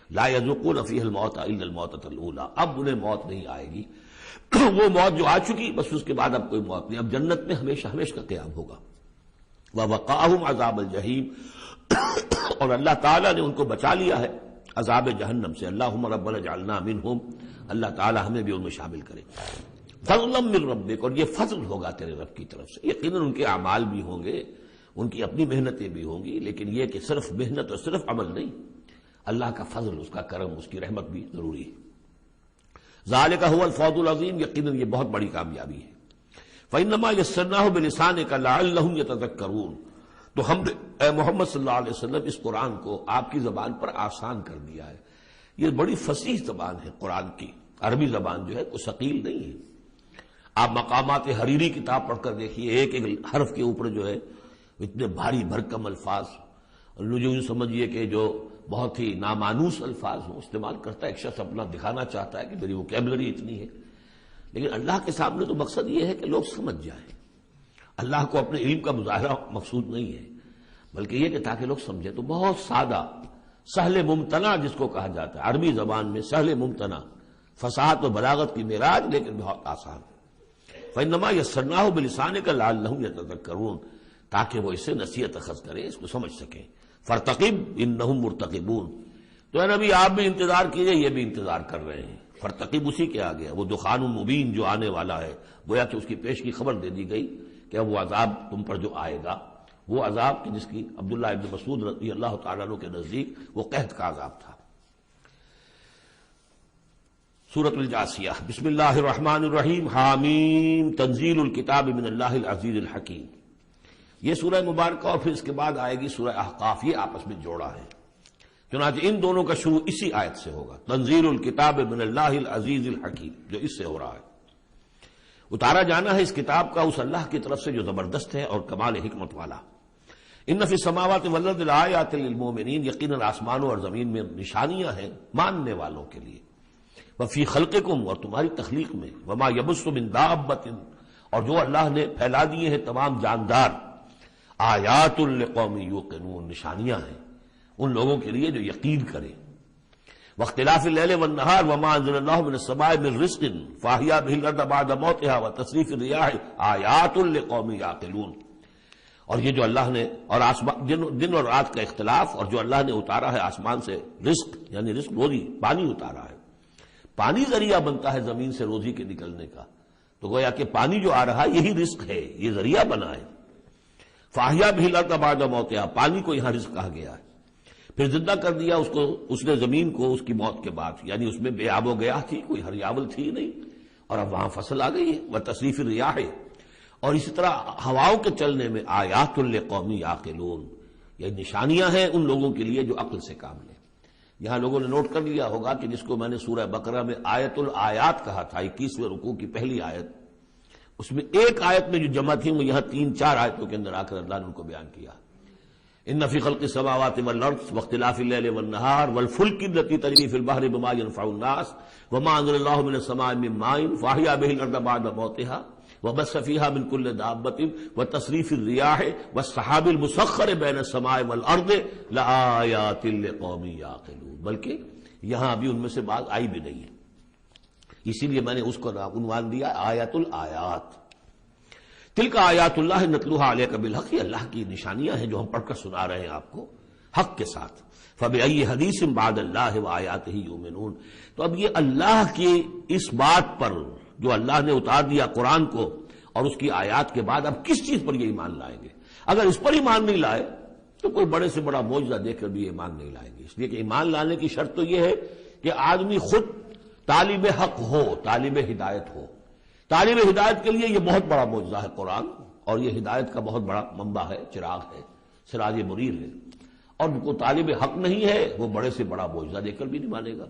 لا یذوقون فیہا الموت الا الموتۃ الاولی، اب انہیں موت نہیں آئے گی، وہ موت جو آ چکی بس اس کے بعد اب کوئی موت نہیں، اب جنت میں ہمیشہ ہمیشہ کا قیام ہوگا، وَوَقَاهُمْ عَذَابَ الْجَحِيمِ، اور اللہ تعالیٰ نے ان کو بچا لیا ہے عذاب جہنم سے، اللہم ربنا اجعلنا منہم، اللہ تعالیٰ ہمیں بھی ان میں شامل کرے، فضلا من ربک، اور یہ فضل ہوگا تیرے رب کی طرف سے، یقیناً ان کے اعمال بھی ہوں گے، ان کی اپنی محنتیں بھی ہوں گی، لیکن یہ کہ صرف محنت اور صرف عمل نہیں، اللہ کا فضل، اس کا کرم، اس کی رحمت بھی ضروری ہے۔ ذالک هو الفوز العظیم، یقیناً یہ بہت بڑی کامیابی ہے۔ فإنما يسرناه بلسانك لعلهم يتذكرون، تو ہم نے اے محمد صلی اللہ علیہ وسلم اس قرآن کو آپ کی زبان پر آسان کر دیا ہے، یہ بڑی فصیح زبان ہے قرآن کی، عربی زبان جو ہے کوئی ثقیل نہیں ہے، آپ مقامات حریری کتاب پڑھ کر دیکھیے، ایک ایک حرف کے اوپر جو ہے اتنے بھاری بھرکم الفاظ، یوں سمجھیے کہ جو بہت ہی نامانوس الفاظ ہوں استعمال کرتا ہے، ایک شخص اپنا دکھانا چاہتا ہے کہ میری ووکیبلری اتنی ہے، لیکن اللہ کے سامنے تو مقصد یہ ہے کہ لوگ سمجھ جائیں، اللہ کو اپنے علم کا مظاہرہ مقصود نہیں ہے، بلکہ یہ کہ تاکہ لوگ سمجھیں، تو بہت سادہ، سہل ممتنع جس کو کہا جاتا ہے عربی زبان میں، سہل ممتنع، فصاحت و بلاغت کی معراج، لیکن بہت آسان۔ فإنما يسرناه بلسانك لعلهم يتذكرون، تاکہ وہ اس سے نصیحت اخذ کریں، اس کو سمجھ سکیں۔ فرتقب انہم مرتقبون، تو اے نبی آپ بھی انتظار کیجئے، یہ بھی انتظار کر رہے ہیں۔ فرتقب اسی کے آگے ہے وہ دخان مبین جو آنے والا ہے، گویا کہ اس کی پیش کی خبر دے دی گئی کہ اب وہ عذاب تم پر جو آئے گا، وہ عذاب جس کی عبداللہ ابن مسعود رضی اللہ تعالیٰ عنہ کے نزدیک وہ قحط کا عذاب تھا۔ سورۃ الجاثیہ، بسم اللہ الرحمن الرحیم، حامیم، تنزیل الکتاب من اللہ العزیز الحکیم، یہ سورہ مبارکہ اور پھر اس کے بعد آئے گی سورہ احقاف، یہ آپس میں جوڑا ہے، چنانچہ ان دونوں کا شروع اسی آیت سے ہوگا، تنزیل الکتاب من اللہ العزیز الحکیم، جو اس سے ہو رہا ہے، اتارا جانا ہے اس کتاب کا اس اللہ کی طرف سے جو زبردست ہے اور کمال حکمت والا۔ ان فی السماوات والارض لآیات للمؤمنین، یقیناً آسمانوں اور زمین میں نشانیاں ہیں ماننے والوں کے لیے، وفی خلقکم، اور تمہاری تخلیق میں، وما یبث من دابۃ، اور جو اللہ نے پھیلا دیے ہیں تمام جاندار، آیات لقوم یوقنون، نشانیاں ہیں ان لوگوں کے لیے جو یقین کریں۔ واختلاف اللیل والنہار وما انزل اللہ من السماء من رزق فاحیا به الارض بعد موتها وتصریف الریاح آیات لقوم یعقلون، اور یہ جو اللہ نے اور دن اور رات کا اختلاف، اور جو اللہ نے اتارا ہے آسمان سے رزق، یعنی رزق روزی، پانی اتارا ہے، پانی ذریعہ بنتا ہے زمین سے روزی کے نکلنے کا، تو گویا کہ پانی جو آ رہا ہے یہی رزق ہے، یہ ذریعہ بنا ہے۔ فاحیا به الارض بعد موتها، پانی کو یہاں رزق کہا گیا ہے، پھر زندہ کر دیا اس کو، اس نے زمین کو اس کی موت کے بعد، یعنی اس میں بے آب و گیاہ تھی، کوئی ہریاول تھی نہیں، اور اب وہاں فصل آ گئی ہے، وتصریف الریاح، اور اسی طرح ہواؤں کے چلنے میں آیات لقوم یعقلون، یہ نشانیاں ہیں ان لوگوں کے لیے جو عقل سے کام لیں۔ یہاں لوگوں نے نوٹ کر لیا ہوگا کہ جس کو میں نے سورہ بقرہ میں آیت الآیات کہا تھا، 21ویں رکوع کی پہلی آیت، اس میں ایک آیت میں جو جمع تھی وہ یہاں 3-4 آیتوں کے اندر آ کر اللہ نے ان کو بیان کیا۔ ان فی خلق السماوات والارض واختلاف اللیل والنہار والفلک التی تجری فی البحر بما ينفع الناس وما انزل اللہ من السماء من ماء فاحیا به الارض بعد موتها وبث فيها من كل دابة وتصريف الرياح والسحاب المسخر بين السماء والارض لآیات لقوم یعقلون، بلکہ یہاں ابھی ان میں سے بات آئی بھی نہیں ہے، اسی لیے میں نے اس کو عنوان دیا آیت الآیات۔ تلک آیات اللہ نتلوها علیک بالحق، یہ اللہ کی نشانیاں ہیں جو ہم پڑھ کر سنا رہے ہیں آپ کو حق کے ساتھ. فبأي حدیث بعد اللہ وآیاتہ یؤمنون. تو اب یہ اللہ کی اس بات پر جو اللہ نے اتار دیا قرآن کو اور اس کی آیات کے بعد اب کس چیز پر یہ ایمان لائیں گے؟ اگر اس پر ایمان نہیں لائے تو کوئی بڑے سے بڑا معجزہ دیکھ کر بھی ایمان نہیں لائیں گے. اس لیے کہ ایمان لانے کی شرط تو یہ ہے کہ آدمی خود طالب حق ہو، طالب ہدایت ہو. طالب ہدایت کے لیے یہ بہت بڑا معجزہ ہے قرآن، اور یہ ہدایت کا بہت بڑا منبع ہے، چراغ ہے، سراج منیر ہے. اور کو طالب حق نہیں ہے وہ بڑے سے بڑا معجزہ دیکھ کر بھی نہیں مانے گا.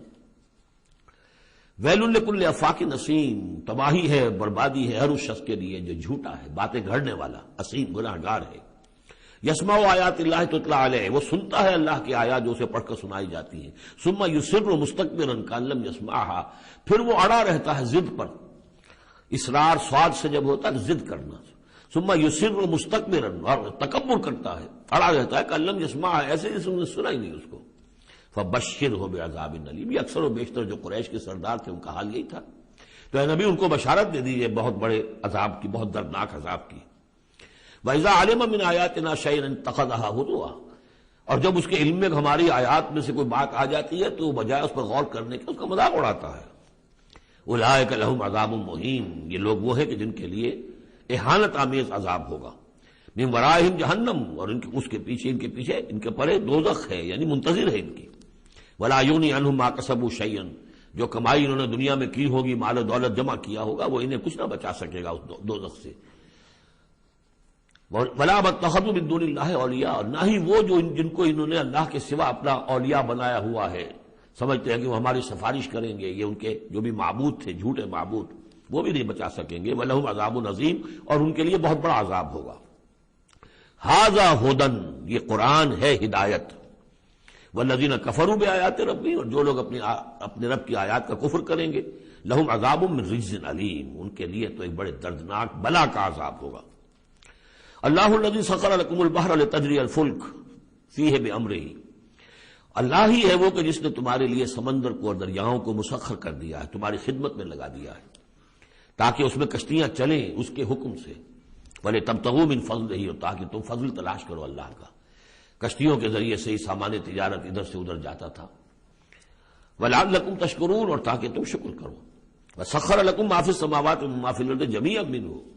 ویل لکل افاک نسیم، تباہی ہے، بربادی ہے ہر اس شخص کے لیے جو جھوٹا ہے، باتیں گھڑنے والا، اسیم گناہ گار ہے. یسمع آیات اللہ تتلی علیہ، وہ سنتا ہے اللہ کی آیات جو اسے پڑھ کر سنائی جاتی ہیں. ثم یصر مستکبرا کأن لم یسمعها، پھر وہ اڑا رہتا ہے ضد پر. اصرار سواد سے جب ہوتا ہے ضد کرنا. ثم یصر مستکبرا، اور تکبر کرتا ہے، اڑا رہتا ہے کأن لم یسمعها، ایسے جیسے انہوں نے سنا ہی نہیں اس کو. فبشرہ بعذاب الیم، یہ اکثر و بیشتر جو قریش کے سردار تھے ان کا حال یہی تھا. تو اے نبی ان کو بشارت دے دیجیے بہت بڑے عذاب کی، بہت دردناک عذاب کی. وَإِذَا عَلِمَ مِنْ آيَاتِنَا شَيْئًا اتَّخَذَهَا هُزُوًا، اور جب اس کے علم میں ہماری آیات میں سے کوئی بات آ جاتی ہے تو بجائے اس پر غور کرنے کے اس کا مذاق اڑاتا ہے. اولئک لہم عذاب مہین، یہ لوگ وہ ہیں کہ جن کے لیے اہانت آمیز عذاب ہوگا. من ورائہم جہنم، اور اس کے پیچھے ان کے پرے دوزخ ہے، یعنی منتظر ہے ان کی. ولا یغنی عنہم ما کسبوا شیئا، جو کمائی انہوں نے دنیا میں کی ہوگی، مال و دولت جمع کیا ہوگا، وہ انہیں کچھ نہ بچا سکے گا اس دوزخ سے. ولا اتخذوا من دون اللہ اولیاء، اور نہ ہی وہ جو جن کو انہوں نے اللہ کے سوا اپنا اولیاء بنایا ہوا ہے، سمجھتے ہیں کہ وہ ہماری سفارش کریں گے. یہ ان کے جو بھی معبود تھے، جھوٹے معبود، وہ بھی نہیں بچا سکیں گے. ولہم عذاب عظیم، اور ان کے لیے بہت بڑا عذاب ہوگا. ھذا ھدی، یہ قرآن ہے ہدایت. والذین کفروا بآیات ربہم، اور جو لوگ اپنے رب کی آیات کا کفر کریں گے، لہم عذاب من رجز علیم، ان کے لیے تو ایک بڑے دردناک بلا کا عذاب ہوگا. اللہ الذی سخر لکم البحر لتجری الفلک فیہ بامرہ، اللہ ہی ہے وہ کہ جس نے تمہارے لیے سمندر کو اور دریاؤں کو مسخر کر دیا ہے، تمہاری خدمت میں لگا دیا ہے تاکہ اس میں کشتیاں چلیں اس کے حکم سے. وَلِتَبْتَغُوا مِن فَضْلِهِ، اور تاکہ تم فضل تلاش کرو اللہ کا. کشتیوں کے ذریعے سے ہی سامان تجارت ادھر سے ادھر جاتا تھا. وَلَعَلَّكُمْ تَشْكُرُونَ، اور تاکہ تم شکر کرو. وَسَخَّرَ لَكُم مَّا فِي السَّمَاوَاتِ وَمَّا فِي الْأَرْضِ جَمِيعًا مِّنْهُ،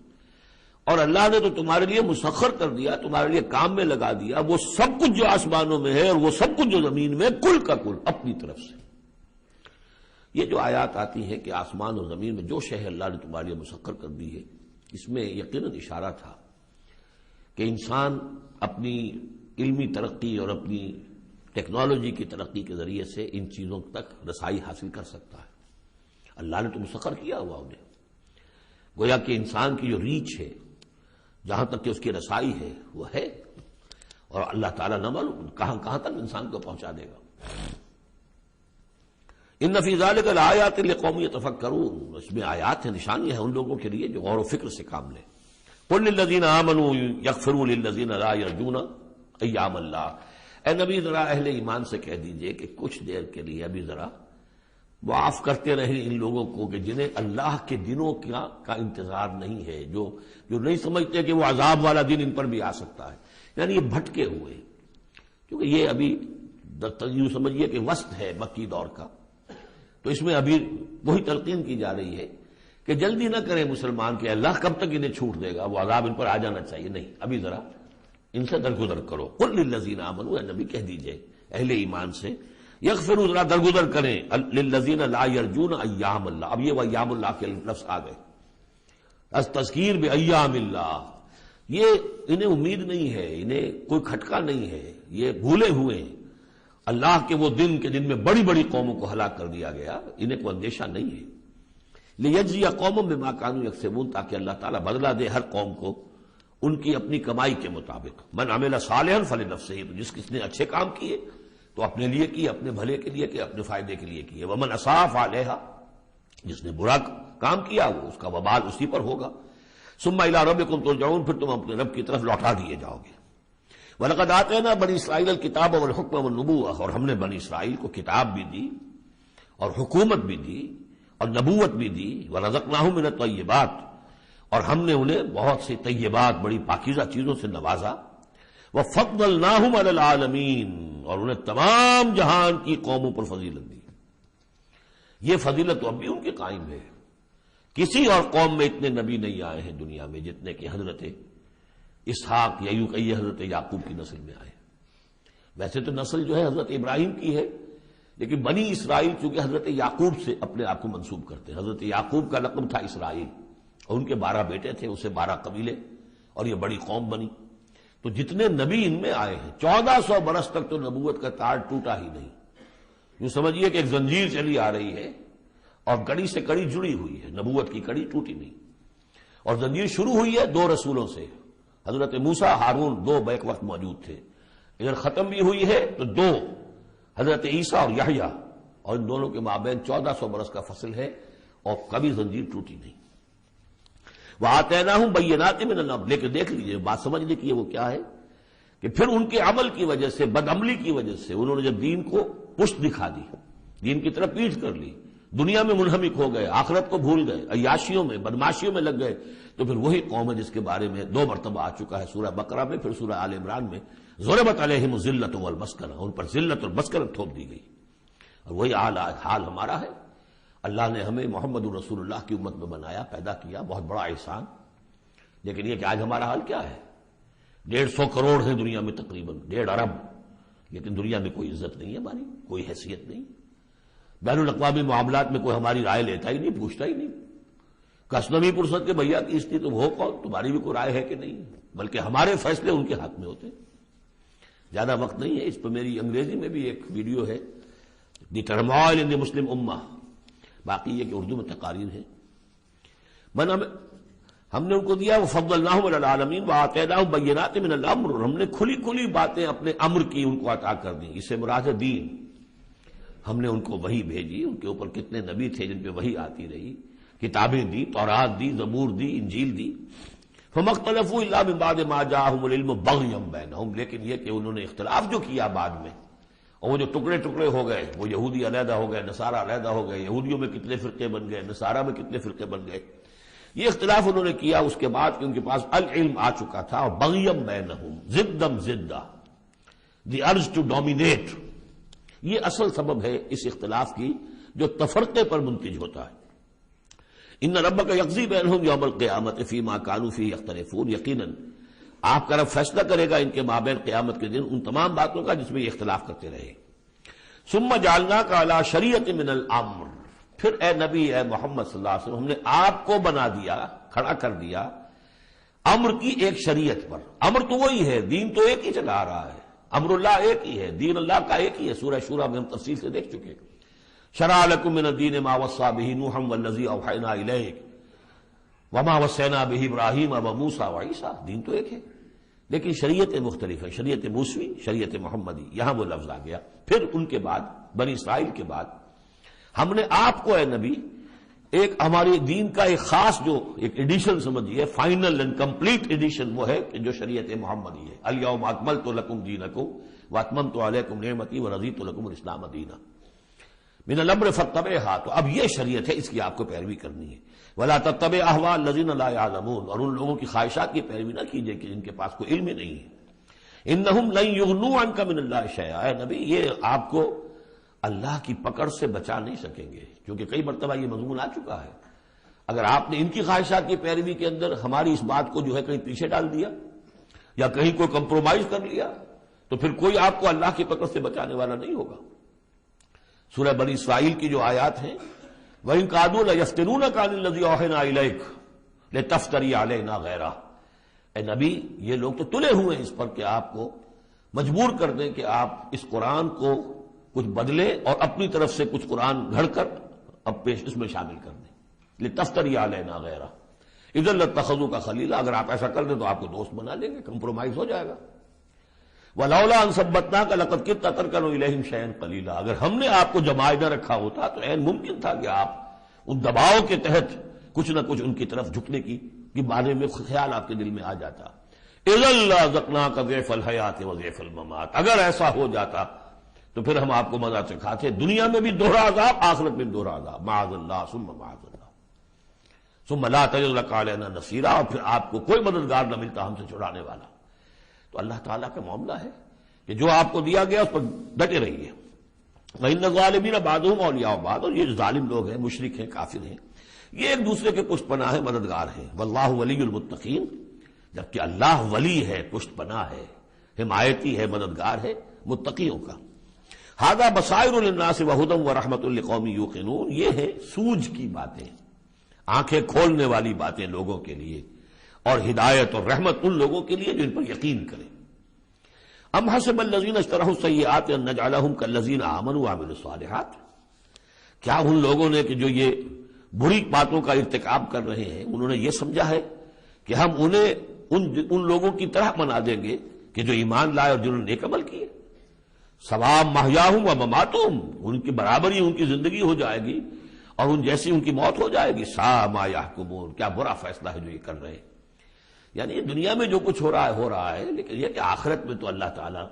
اور اللہ نے تو تمہارے لیے مسخر کر دیا، تمہارے لیے کام میں لگا دیا وہ سب کچھ جو آسمانوں میں ہے اور وہ سب کچھ جو زمین میں، کل کا کل اپنی طرف سے. یہ جو آیات آتی ہیں کہ آسمان اور زمین میں جو شے اللہ نے تمہارے لیے مسخر کر دی ہے، اس میں یقیناً اشارہ تھا کہ انسان اپنی علمی ترقی اور اپنی ٹیکنالوجی کی ترقی کے ذریعے سے ان چیزوں تک رسائی حاصل کر سکتا ہے. اللہ نے تو مسخر کیا ہوا انہیں. گویا کہ انسان کی جو ریچ ہے، جہاں تک کہ اس کی رسائی ہے، وہ ہے، اور اللہ تعالیٰ نہ معلوم کہاں تک انسان کو پہنچا دے گا. ان فی ذلک لآیات لقوم یتفکرون، اس میں آیات ہیں، نشانیاں ہیں ان لوگوں کے لیے جو غور و فکر سے کام لیں. قل للذین آمنوا یغفروا للذین لا یرجون ایام اللہ، اے نبی ذرا اہل ایمان سے کہہ دیجئے کہ کچھ دیر کے لیے ابھی ذرا معاف کرتے رہیں ان لوگوں کو کہ جنہیں اللہ کے دنوں کا انتظار نہیں ہے، جو نہیں سمجھتے کہ وہ عذاب والا دن ان پر بھی آ سکتا ہے. یعنی یہ بھٹکے ہوئے، کیونکہ یہ ابھی یوں سمجھیے کہ وسط ہے مکی دور کا، تو اس میں ابھی وہی تلقین کی جا رہی ہے کہ جلدی نہ کریں مسلمان کہ اللہ کب تک انہیں چھوٹ دے گا، وہ عذاب ان پر آ جانا چاہیے. نہیں، ابھی ذرا ان سے درگزر کرو. قل للذین آمنوا، اے نبی کہہ دیجئے اہل ایمان سے، یغفروا ذرا درگزر کریں، للذین لا یرجون ایام اللہ. اب یہ وہ ایام اللہ کے لفظ آ گئے، از تذکیر بایام اللہ. یہ انہیں امید نہیں ہے، انہیں کوئی کھٹکا نہیں ہے، یہ بھولے ہوئے ہیں اللہ کے وہ دن کے جن میں بڑی بڑی قوموں کو ہلاک کر دیا گیا، انہیں کوئی اندیشہ نہیں ہے. لیجزی قوم بما کانوا یکسبون، تاکہ اللہ تعالیٰ بدلہ دے ہر قوم کو ان کی اپنی کمائی کے مطابق. من عمل صالحا فلنفسہ، تو جس نے اچھے کام کیے تو اپنے لیے کیے، اپنے بھلے کے لیے کیے، اپنے فائدے کے لیے کیے. ومن اساء فعلیہا، جس نے برا کام کیا وہ اس کا وبال اسی پر ہوگا. ثم الی ربکم ترجعون، پھر تم اپنے رب کی طرف لوٹا دیے جاؤ گے. وَلَقَدْ آتَيْنَا بَنِي إِسْرَائِيلَ الْكِتَابَ وَالْحُكْمَ وَالنُّبُوَّةَ، اور ہم نے بنی اسرائیل کو کتاب بھی دی اور حکومت بھی دی اور نبوت بھی دی. وَرَزَقْنَاهُم مِّنَ الطَّيِّبَاتِ، اور ہم نے انہیں بہت سی طیبات، بڑی پاکیزہ چیزوں سے نوازا. وَفَضَّلْنَاهُمْ عَلَى الْعَالَمِينَ، اور انہیں تمام جہان کی قوموں پر فضیلت دی. یہ فضیلت تو اب بھی ان کے قائم ہے. کسی اور قوم میں اتنے نبی نہیں آئے ہیں دنیا میں جتنے کہ حضرت اسحاق یا یوں کہیے حضرت یعقوب کی نسل میں آئے. ویسے تو نسل جو ہے حضرت ابراہیم کی ہے، لیکن بنی اسرائیل چونکہ حضرت یعقوب سے اپنے آپ کو منسوب کرتے ہیں. حضرت یعقوب کا لقب تھا اسرائیل، اور ان کے 12 بیٹے تھے، اسے 12 قبیلے، اور یہ بڑی قوم بنی. تو جتنے نبی ان میں آئے ہیں 1400 برس تک تو نبوت کا تار ٹوٹا ہی نہیں. یوں سمجھیے کہ ایک زنجیر چلی آ رہی ہے اور کڑی سے کڑی جڑی ہوئی ہے، نبوت کی کڑی ٹوٹی نہیں. اور زنجیر شروع ہوئی ہے 2 رسولوں سے. حضرت موسیٰ، ہارون 2 بیک وقت موجود تھے. اگر ختم بھی ہوئی ہے تو 2 حضرت عیسیٰ اور یحییٰ، اور ان دونوں کے مابین 1400 برس کا فصل ہے اور کبھی زنجیر ٹوٹی نہیں. وَآتَيْنَاهُمْ بَيِّنَاتٍ مِّنَ الْأَمْرِ، لیکن دیکھ لیجیے بات سمجھنے کی ہے وہ کیا ہے کہ پھر ان کے عمل کی وجہ سے، بدعملی کی وجہ سے، انہوں نے جب دین کو پشت دکھا دی، دین کی طرف پیٹھ کر لی، دنیا میں منہمک ہو گئے، آخرت کو بھول گئے، عیاشیوں میں، بدماشیوں میں لگ گئے، تو پھر وہی قوم ہے جس کے بارے میں 2 مرتبہ آ چکا ہے سورہ بقرہ میں، پھر سورہ آل عمران میں، ضربت علیہم الذلۃ والمسکنہ، ان پر ذلت اور مسکنت تھوپ دی گئی. اور وہی حال ہمارا ہے. اللہ نے ہمیں محمد رسول اللہ کی امت میں بنایا، پیدا کیا، بہت بڑا احسان. لیکن یہ کہ آج ہمارا حال کیا ہے؟ 150 کروڑ ہیں دنیا میں، تقریباً 1.5 ارب، لیکن دنیا میں کوئی عزت نہیں ہے ہماری، کوئی حیثیت نہیں. بین الاقوامی معاملات میں کوئی ہماری رائے لیتا ہی نہیں، پوچھتا ہی نہیں. کسنوی پرسد کے بھیا کی اس تو وہ کون، تمہاری بھی کوئی رائے ہے کہ نہیں؟ بلکہ ہمارے فیصلے ان کے ہاتھ میں ہوتے. زیادہ وقت نہیں ہے اس پہ، میری انگریزی میں بھی ایک ویڈیو ہے، دی ٹرموائل ان دی مسلم امہ، باقی یہ کہ اردو میں تقاریر ہے. ہم نے ان کو دیا وَفَضَّلْنَاهُمْ عَلَى الْعَالَمِينَ وَآتَيْنَاهُمْ بَيِّنَاتٍ مِّنَ الْأَمْرِ، ہم نے کھلی کھلی باتیں اپنے امر کی ان کو عطا کر دیں. اس سے مراد ہے دین. ہم نے ان کو وحی بھیجی، ان کے اوپر کتنے نبی تھے جن پہ وحی آتی رہی، کتابیں دی، تورات دی، زبور دی، انجیل دی. فَمَا اخْتَلَفُوا إِلَّا مِن بَعْدِ مَا جَاءَهُمُ الْعِلْمُ بَغْيًا بَيْنَهُمْ، لیکن یہ کہ انہوں نے اختلاف جو کیا بعد میں، اور وہ جو ٹکڑے ٹکڑے ہو گئے، وہ یہودی علیحدہ ہو گئے، نصارہ علیحدہ ہو گئے، یہودیوں میں کتنے فرقے بن گئے، نصارہ میں کتنے فرقے بن گئے، یہ اختلاف انہوں نے کیا اس کے بعد کہ ان کے پاس العلم آ چکا تھا. اور بغیم بینہم، ضدم ضدہ، دی ارج ٹو ڈومینیٹ، یہ اصل سبب ہے اس اختلاف کی جو تفرقے پر منتج ہوتا ہے. ان ربک یقضی بینہم یوم القیامت فیما کانوا فیہ یختلفون، یقیناً آپ کا رب فیصلہ کرے گا ان کے مابین قیامت کے دن ان تمام باتوں کا جس میں یہ اختلاف کرتے رہے. ثم جعلناک علی شریعۃ من الامر، پھر اے نبی، اے محمد صلی اللہ علیہ وسلم، ہم نے آپ کو بنا دیا، کھڑا کر دیا امر کی ایک شریعت پر. امر تو وہی ہے، دین تو ایک ہی چلا آ رہا ہے، امر اللہ ایک ہی ہے، دین اللہ کا ایک ہی ہے. سورہ شورى میں ہم تفصیل سے دیکھ چکے. شرع لکم من الدین ما وصى به نوحا والذی اوحینا الیک وما وصینا به ابراہیم وموسیٰ وعیسیٰ. دین تو ایک ہے لیکن شریعت مختلف ہے، شریعت موسوی، شریعت محمدی. یہاں وہ لفظ آ گیا. پھر ان کے بعد بنی اسرائیل کے بعد ہم نے آپ کو اے نبی ایک ہمارے دین کا ایک خاص جو ایک ایڈیشن سمجھیے، فائنل اینڈ کمپلیٹ ایڈیشن، وہ ہے کہ جو شریعت محمدی ہے. الیوم اکملت لکم دینکم واتممت علیکم نعمتی ورضیت لکم الاسلام دینا من الامر فاتبعها. تو اب یہ شریعت ہے، اس کی آپ کو پیروی کرنی ہے. ولا تتبع اهواء الذین لا يعلمون، اور ان لوگوں کی خواہشات کی پیروی نہ کیجیے کہ جن کے پاس کوئی علم ہی نہیں ہے. انہم لن یغنوا عنک من اللہ شیئا، اے نبی یہ آپ کو اللہ کی پکڑ سے بچا نہیں سکیں گے، کیونکہ کئی مرتبہ یہ مضمون آ چکا ہے. اگر آپ نے ان کی خواہشات کی پیروی کے اندر ہماری اس بات کو جو ہے کہیں پیچھے ڈال دیا یا کہیں کوئی کمپرومائز کر لیا تو پھر کوئی آپ کو اللہ کی پکڑ سے بچانے والا نہیں ہوگا. سورہ بنی اسرائیل کی جو آیات ہیں، وَإِن كَادُوا لَيَفْتِنُونَكَ عَنِ الَّذِي أَوْحَيْنَا إِلَيْكَ لِتَفْتَرِيَ عَلَيْنَا غَيْرَهُ. اے نبی یہ لوگ تو تلے ہوئے ہیں اس پر کہ آپ کو مجبور کر دیں کہ آپ اس قرآن کو کچھ بدلے اور اپنی طرف سے کچھ قرآن گھڑ کر اب پیش اس میں شامل کر دیں. لِتَفْتَرِيَ عَلَيْنَا غَيْرَهُ إِذًا لَاتَّخَذُوكَ خَلِيلًا، اگر آپ ایسا کر دیں تو آپ کو دوست بنا لیں گے، کمپرومائز ہو جائے گا. وَلَوْلَا أَن ثَبَّتْنَاكَ لَقَدْ كِدتَّ تَرْكَنُ إِلَيْهِمْ شَيْئًا قَلِيلًا، اگر ہم نے آپ کو جمائے نہ رکھا ہوتا تو عین ممکن تھا کہ آپ ان دباؤ کے تحت کچھ نہ کچھ ان کی طرف جھکنے کی بارے میں خیال آپ کے دل میں آ جاتا. إِذًا لَأَذَقْنَاكَ ضِعْفَ الْحَيَاةِ وَضِعْفَ الْمَمَاتِ، اگر ایسا ہو جاتا تو پھر ہم آپ کو مزہ چکھاتے، دنیا میں بھی دوہرا عذاب، آخرت میں بھی دوہرا عذاب. معاذ اللہ ثم معاذ اللہ. ثم لا تجد لك علينا نصيرا، اور پھر آپ کو کوئی مددگار نہ ملتا ہم سے چھڑانے والا۔ تو اللہ تعالیٰ کا معاملہ ہے کہ جو آپ کو دیا گیا اس پر ڈٹے رہیے۔ وَإِنَّ الظَّالِمِينَ بَعْضُهُمْ أَوْلِيَاءُ بَعْضٍ، اور یہ جو ظالم لوگ ہیں، مشرک ہیں، کافر ہیں، یہ ایک دوسرے کے پشت پناہ ہیں، مددگار ہیں۔ وَاللَّهُ وَلِيُّ الْمُتَّقِينَ، جبکہ اللہ ولی ہے، پشت پناہ ہے، حمایتی ہے، مددگار ہے متقیوں کا۔ هَذَا بَصَائِرُ لِلنَّاسِ وَهُدًى وَرَحْمَةٌ لِقَوْمٍ يُوقِنُونَ، یہ ہے سوجھ کی باتیں، آنکھیں کھولنے والی باتیں لوگوں کے لیے، اور ہدایت اور رحمت ان لوگوں کے لیے جو ان پر یقین کریں۔ ام حسب الذین اجترحوا السیئات ان نجعلہم کالذین آمنوا وعملوا الصالحات، کیا ان لوگوں نے کہ جو یہ بری باتوں کا ارتکاب کر رہے ہیں انہوں نے یہ سمجھا ہے کہ ہم انہیں ان لوگوں کی طرح بنا دیں گے کہ جو ایمان لائے اور جنہوں نے نیک عمل کیے؟ سواء محیاہم و مماتہم، ان کی برابری ان کی زندگی ہو جائے گی اور ان جیسی ان کی موت ہو جائے گی۔ ساء ما یحکمون، کیا برا فیصلہ ہے جو یہ کر رہے ہیں۔ یعنی دنیا میں جو کچھ ہو رہا ہے، لیکن یہ کہ آخرت میں تو اللہ تعالیٰ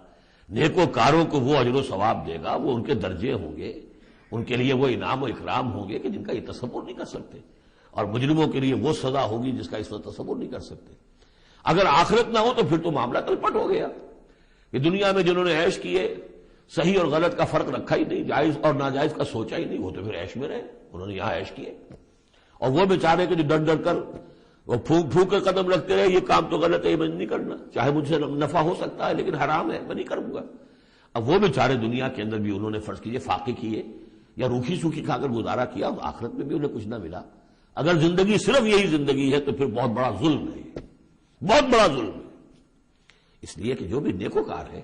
نیکوکاروں کو وہ اجر و ثواب دے گا، وہ ان کے درجے ہوں گے، ان کے لیے وہ انعام و اکرام ہوں گے کہ جن کا یہ تصور نہیں کر سکتے، اور مجرموں کے لیے وہ سزا ہوگی جس کا اس وقت تصور نہیں کر سکتے۔ اگر آخرت نہ ہو تو پھر تو معاملہ تلپٹ ہو گیا کہ دنیا میں جنہوں نے عیش کیے، صحیح اور غلط کا فرق رکھا ہی نہیں، جائز اور ناجائز کا سوچا ہی نہیں، وہ تو پھر عیش میں رہے، انہوں نے یہاں عیش کیے۔ اور وہ بیچارے کہ جو ڈر ڈر کر وہ پھونک پھونک کے قدم رکھتے رہے، یہ کام تو غلط ہے، یہ میں نہیں کرنا، چاہے مجھ سے نفع ہو سکتا ہے لیکن حرام ہے، میں نہیں کروں گا۔ اب وہ بیچارے دنیا کے اندر بھی انہوں نے فرض کیجئے فاقے کیے یا روکھی سوکھی کھا کر گزارا کیا، اور آخرت میں بھی انہیں کچھ نہ ملا۔ اگر زندگی صرف یہی زندگی ہے تو پھر بہت بڑا ظلم ہے، بہت بڑا ظلم ہے۔ اس لیے کہ جو بھی نیکوکار ہے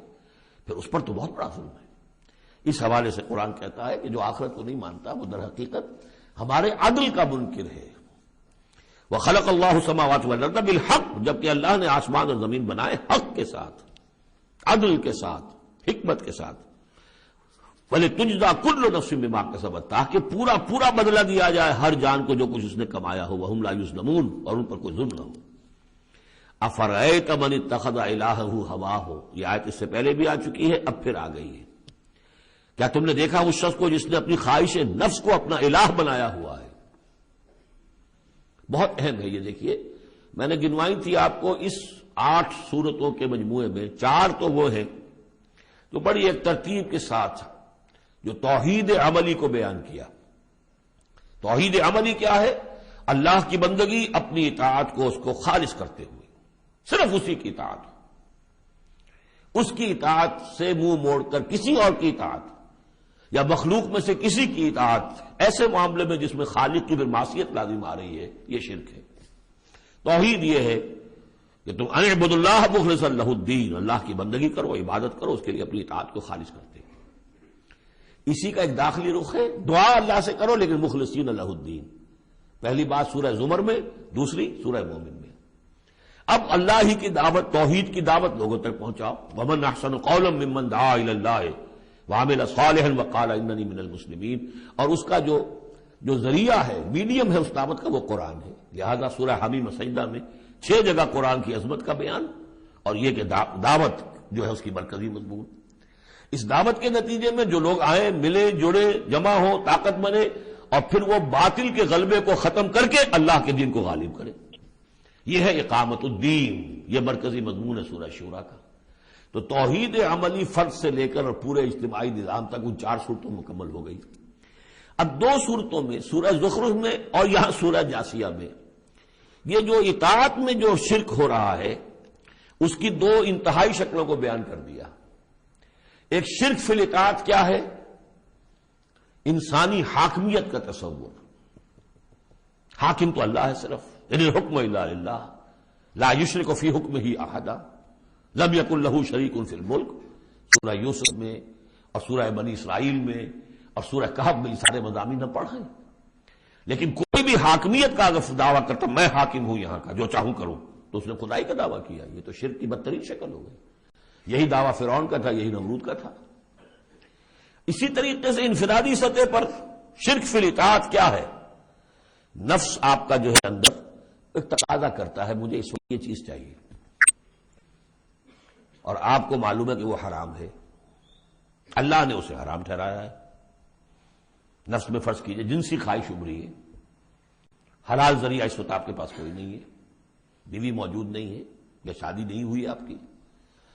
پھر اس پر تو بہت بڑا ظلم ہے۔ اس حوالے سے قرآن کہتا ہے کہ جو آخرت کو نہیں مانتا وہ در حقیقت ہمارے عدل کا منکر ہے۔ وَخَلَقَ اللَّهُ السَّمَاوَاتِ وَالْأَرْضَ بِالْحَقِّ، جبکہ اللہ نے آسمان اور زمین بنائے حق کے ساتھ، عدل کے ساتھ، حکمت کے ساتھ۔ وَلِتُجْزَىٰ كُلُّ نَفْسٍ بِمَا كَسَبَتْ، تاکہ پورا بدلہ دیا جائے ہر جان کو جو کچھ اس نے کمایا ہو، وَهُمْ لَا يُظْلَمُونَ، اور ان پر کوئی ظلم نہ ہو۔ أَفَرَأَيْتَ مَنِ اتَّخَذَ إِلَٰهَهُ هَوَاهُ، یہ آیت اس سے پہلے بھی آ چکی ہے، اب پھر آ گئی ہے۔ کیا تم نے دیکھا اس شخص کو جس نے اپنی خواہش نفس کو اپنا الہ بنایا ہوا ہے؟ بہت اہم ہے یہ۔ دیکھیے میں نے گنوائی تھی آپ کو اس 8 سورتوں کے مجموعے میں 4 تو وہ ہیں جو بڑی ایک ترتیب کے ساتھ جو توحید عملی کو بیان کیا۔ توحید عملی کیا ہے؟ اللہ کی بندگی، اپنی اطاعت کو اس کو خالص کرتے ہوئے، صرف اسی کی اطاعت، اس کی اطاعت سے منہ موڑ کر کسی اور کی اطاعت یا مخلوق میں سے کسی کی اطاعت ایسے معاملے میں جس میں خالق کی پھر معصیت لازم آ رہی ہے، یہ شرک ہے۔ توحید یہ ہے کہ تم اعبدوا اللہ مخلصا لہ الدین، اللہ کی بندگی کرو، عبادت کرو، اس کے لیے اپنی اطاعت کو خالص کرتے ہیں۔ اسی کا ایک داخلی رخ ہے، دعا اللہ سے کرو لیکن مخلصین لہ الدین۔ پہلی بات سورہ زمر میں، دوسری سورہ مومن میں۔ اب اللہ ہی کی دعوت، توحید کی دعوت لوگوں تک پہنچاؤ۔ ومن احسن قولا ممن دعا الی اللہ وعمل صالحا وقال اننی من المسلمین، اور اس کا جو ذریعہ ہے، میڈیم ہے اس دعوت کا، وہ قرآن ہے۔ لہذا سورہ حمیم سجدہ میں 6 جگہ قرآن کی عظمت کا بیان، اور یہ کہ دعوت جو ہے اس کی مرکزی مضمون۔ اس دعوت کے نتیجے میں جو لوگ آئیں، ملے، جڑے، جمع ہوں، طاقت بنے، اور پھر وہ باطل کے غلبے کو ختم کر کے اللہ کے دین کو غالب کرے۔ یہ ہے اقامت الدین، یہ مرکزی مضمون ہے سورہ شورى کا۔ تو توحید عملی فرد سے لے کر اور پورے اجتماعی نظام تک ان 4 صورتوں مکمل ہو گئی۔ اب 2 صورتوں میں، سورہ زخرف میں اور یہاں سورہ جاسیہ میں، یہ جو اطاعت میں جو شرک ہو رہا ہے اس کی 2 انتہائی شکلوں کو بیان کر دیا۔ ایک شرک فی الاطاعت کیا ہے؟ انسانی حاکمیت کا تصور، حاکم تو اللہ ہے صرف، ان الحکم الا للہ لا یشرک فی حکمہ احدا لم یکن لہ شریک فی الملک، سورہ یوسف میں اور سورہ بنی اسرائیل میں اور سورہ کہف میں یہ سارے مضامین ہم پڑھ رہے ہیں۔ لیکن کوئی بھی حاکمیت کا اگر دعویٰ کرتا میں حاکم ہوں یہاں کا، جو چاہوں کروں، تو اس نے خدائی کا دعویٰ کیا۔ یہ تو شرک کی بدترین شکل ہو گئی۔ یہی دعویٰ فرعون کا تھا، یہی نمرود کا تھا۔ اسی طریقے سے انفرادی سطح پر شرک فی الاطاعت کیا ہے؟ نفس آپ کا جو ہے اندر ایک تقاضا کرتا ہے مجھے اس وقت یہ چیز چاہیے، اور آپ کو معلوم ہے کہ وہ حرام ہے، اللہ نے اسے حرام ٹھہرایا ہے۔ نفس میں فرض کیجئے جنسی خواہش ابھری ہے، حلال ذریعہ اس وقت آپ کے پاس کوئی نہیں ہے، بیوی موجود نہیں ہے یا شادی نہیں ہوئی آپ کی،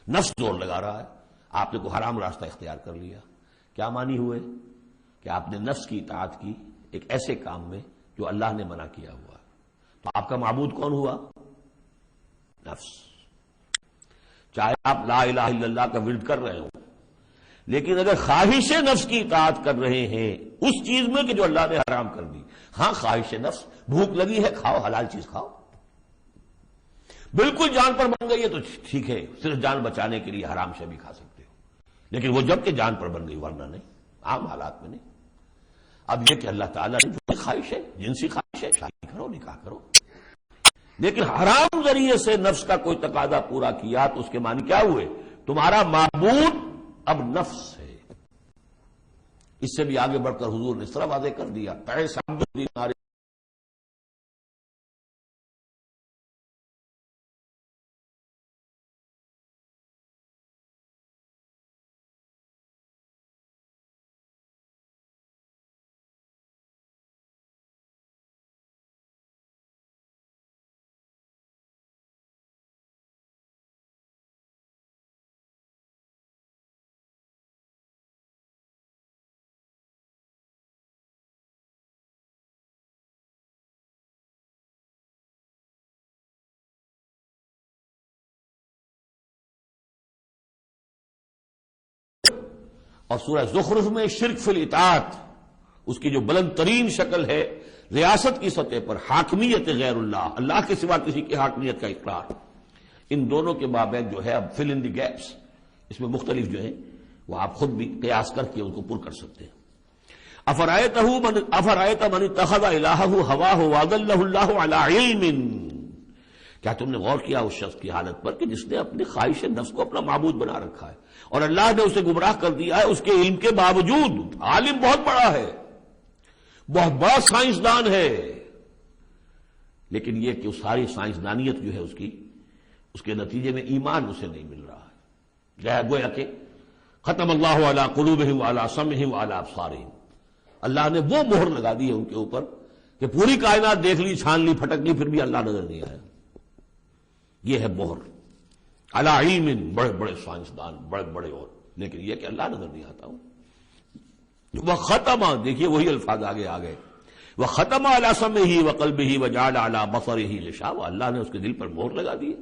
نفس زور لگا رہا ہے، آپ نے کوئی حرام راستہ اختیار کر لیا. کیا مانی ہوئے کہ آپ نے نفس کی اطاعت کی ایک ایسے کام میں جو اللہ نے منع کیا ہوا. تو آپ کا معبود کون ہوا؟ نفس. چاہے آپ لا الہ الا اللہ کا ورد کر رہے ہوں، لیکن اگر خواہش نفس کی اطاعت کر رہے ہیں اس چیز میں کہ جو اللہ نے حرام کر دی، ہاں خواہش نفس، بھوک لگی ہے کھاؤ، حلال چیز کھاؤ، بالکل جان پر بن گئی ہے تو ٹھیک ہے، صرف جان بچانے کے لیے حرام سے بھی کھا سکتے ہو، لیکن وہ جب کہ جان پر بن گئی، ورنہ نہیں، عام حالات میں نہیں. اب یہ کہ اللہ تعالیٰ نے جو خواہش ہے، جنسی خواہش ہے، شادی کرو، نکاح کرو، لیکن حرام ذریعے سے نفس کا کوئی تقاضا پورا کیا تو اس کے معنی کیا ہوئے؟ تمہارا معبود اب نفس ہے. اس سے بھی آگے بڑھ کر حضور نے اس طرح واضح کر دیا، قیس عبد الدینار اور سورہ زخرف میں شرک فی الاطاعت، اس کی جو بلند ترین شکل ہے ریاست کی سطح پر حاکمیت غیر اللہ، اللہ کے سوا کسی کی حاکمیت کا اقرار، ان دونوں کے مابین جو ہے اب فل ان دی گیپس، اس میں مختلف جو ہیں وہ آپ خود بھی قیاس کر کے ان کو پر کر سکتے ہیں. افرأیت من اتخذ الہہ ہواہ واضلہ اللہ علی علم، کیا تم نے غور کیا اس شخص کی حالت پر کہ جس نے اپنی خواہش نفس کو اپنا معبود بنا رکھا ہے اور اللہ نے اسے گمراہ کر دیا ہے اس کے علم کے باوجود. عالم بہت بڑا ہے، بہت بڑا سائنسدان ہے، لیکن یہ کہ اس ساری سائنسدانیت جو ہے اس کے نتیجے میں ایمان اسے نہیں مل رہا ہے. گویا کہ ختم اللہ علی قلوبہم وعلی سمعہم وعلی ابصارہم، اللہ نے وہ مہر لگا دی ہے ان کے اوپر کہ پوری کائنات دیکھ لی، چھان لی، پھٹک لی، پھر بھی اللہ نظر نہیں آیا. یہ ہے مہر. علی علم، بڑے بڑے سائنسدان، بڑے بڑے، اور لیکن یہ کہ اللہ نظر نہیں آتا ہوں. وہ ختم، دیکھیے وہی الفاظ آگے آ گئے، وہ ختم علی سمعہ وقلبہ وجعل علی بصرہ غشاوہ، اللہ نے اس کے دل پر مہر لگا دی،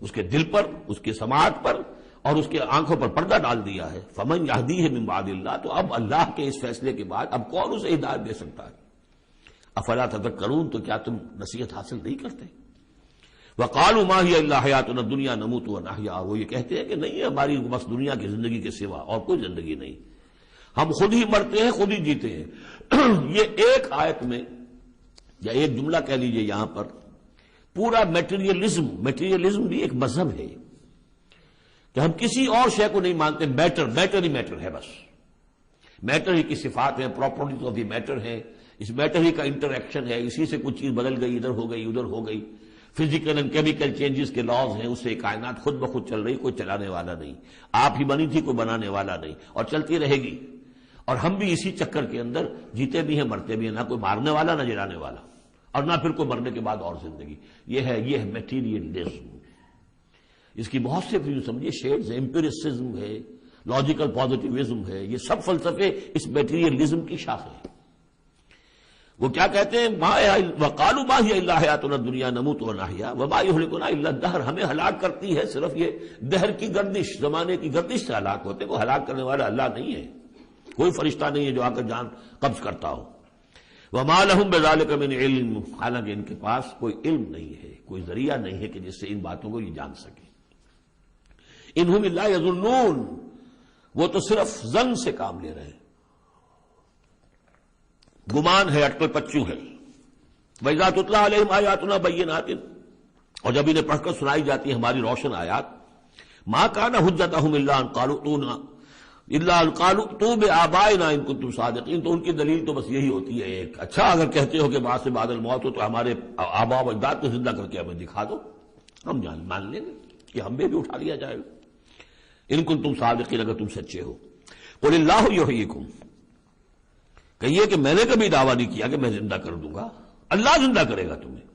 اس کے دل پر، اس کی سماعت پر اور اس کے آنکھوں پر پردہ ڈال دیا ہے. فمن یہدیہ من بعد اللہ، تو اب اللہ کے اس فیصلے کے بعد اب کون اسے ہدایت دے سکتا ہے؟ افلا تذکرون، تو کیا تم نصیحت حاصل نہیں کرتے؟ وقالوا ما هي الا حیاتنا الدنیا نموت ونحیا، اور وہ یہ کہتے ہیں کہ نہیں ہماری بس دنیا کی زندگی کے سوا اور کوئی زندگی نہیں، ہم خود ہی مرتے ہیں خود ہی جیتے ہیں. یہ ایک آیت میں یا ایک جملہ کہہ لیجئے یہاں پر پورا میٹیریلزم بھی ایک مذہب ہے کہ ہم کسی اور شے کو نہیں مانتے، میٹر ہی میٹر ہے، بس میٹر ہی کی صفات ہیں، پراپرٹیز آف دی میٹر ہیں، اس میٹر ہی کا انٹریکشن ہے، اسی سے کچھ چیز بدل گئی، ادھر ہو گئی ادھر ہو گئی، فزیکل اینڈ کیمیکل چینجز کے لاز ہیں، اس سے کائنات خود بخود چل رہی، کوئی چلانے والا نہیں، آپ ہی بنی تھی، کوئی بنانے والا نہیں، اور چلتی رہے گی. اور ہم بھی اسی چکر کے اندر جیتے بھی ہیں مرتے بھی ہیں، نہ کوئی مارنے والا نہ جلانے والا، اور نہ پھر کوئی مرنے کے بعد اور زندگی. یہ ہے میٹیریلزم. اس کی بہت سے سمجھیے شیڈز ہیں، امپیریسزم ہے، لاجیکل پازیٹیوزم ہے، یہ سب فلسفے اس میٹیریلزم کی شاخیں ہیں. وہ کیا کہتے ہیں؟ وقالوا ما هي الا حیاتنا الدنیا نموت ونحیا وما یہلکنا الا الدہر، ہمیں ہلاک کرتی ہے صرف یہ دہر کی گردش، زمانے کی گردش سے ہلاک ہوتے. وہ ہلاک کرنے والا اللہ نہیں ہے، کوئی فرشتہ نہیں ہے جو آ کر جان قبض کرتا ہو. وما لهم بذلک من علم، حالانکہ ان کے پاس کوئی علم نہیں ہے، کوئی ذریعہ نہیں ہے کہ جس سے ان باتوں کو یہ جان سکے. انہم الا یظنون، وہ تو صرف ظن سے کام لے رہے ہیں، گمان ہے، اٹکل پچو ہے. وَإِذَا تُتْلَىٰ عَلَيْهِمْ آيَاتُنَا بَيِّنَاتٍ، اور جب انہیں پڑھ کر سنائی جاتی ہیں ہماری روشن آیات، مَا كَانَ حُجَّتُهُمْ إِلَّا أَن قَالُوا ائْتُوا بِآبَائِنَا إِن كُنتُمْ صَادِقِينَ. تو ان کی دلیل تو بس یہی ہوتی ہے ایک، اچھا اگر کہتے ہو کہ بعد سے بعد الموت ہو تو ہمارے آباء و اجداد کو زندہ کر کے ہمیں دکھا دو، ہم مان لیں گے کہ ہم بھی اٹھا لیا جائے گا. ان کنتم صادقین، اگر تم سچے ہو. قل اللہ یحییکم، کہیے کہ میں نے کبھی دعویٰ نہیں کیا کہ میں زندہ کر دوں گا، اللہ زندہ کرے گا تمہیں.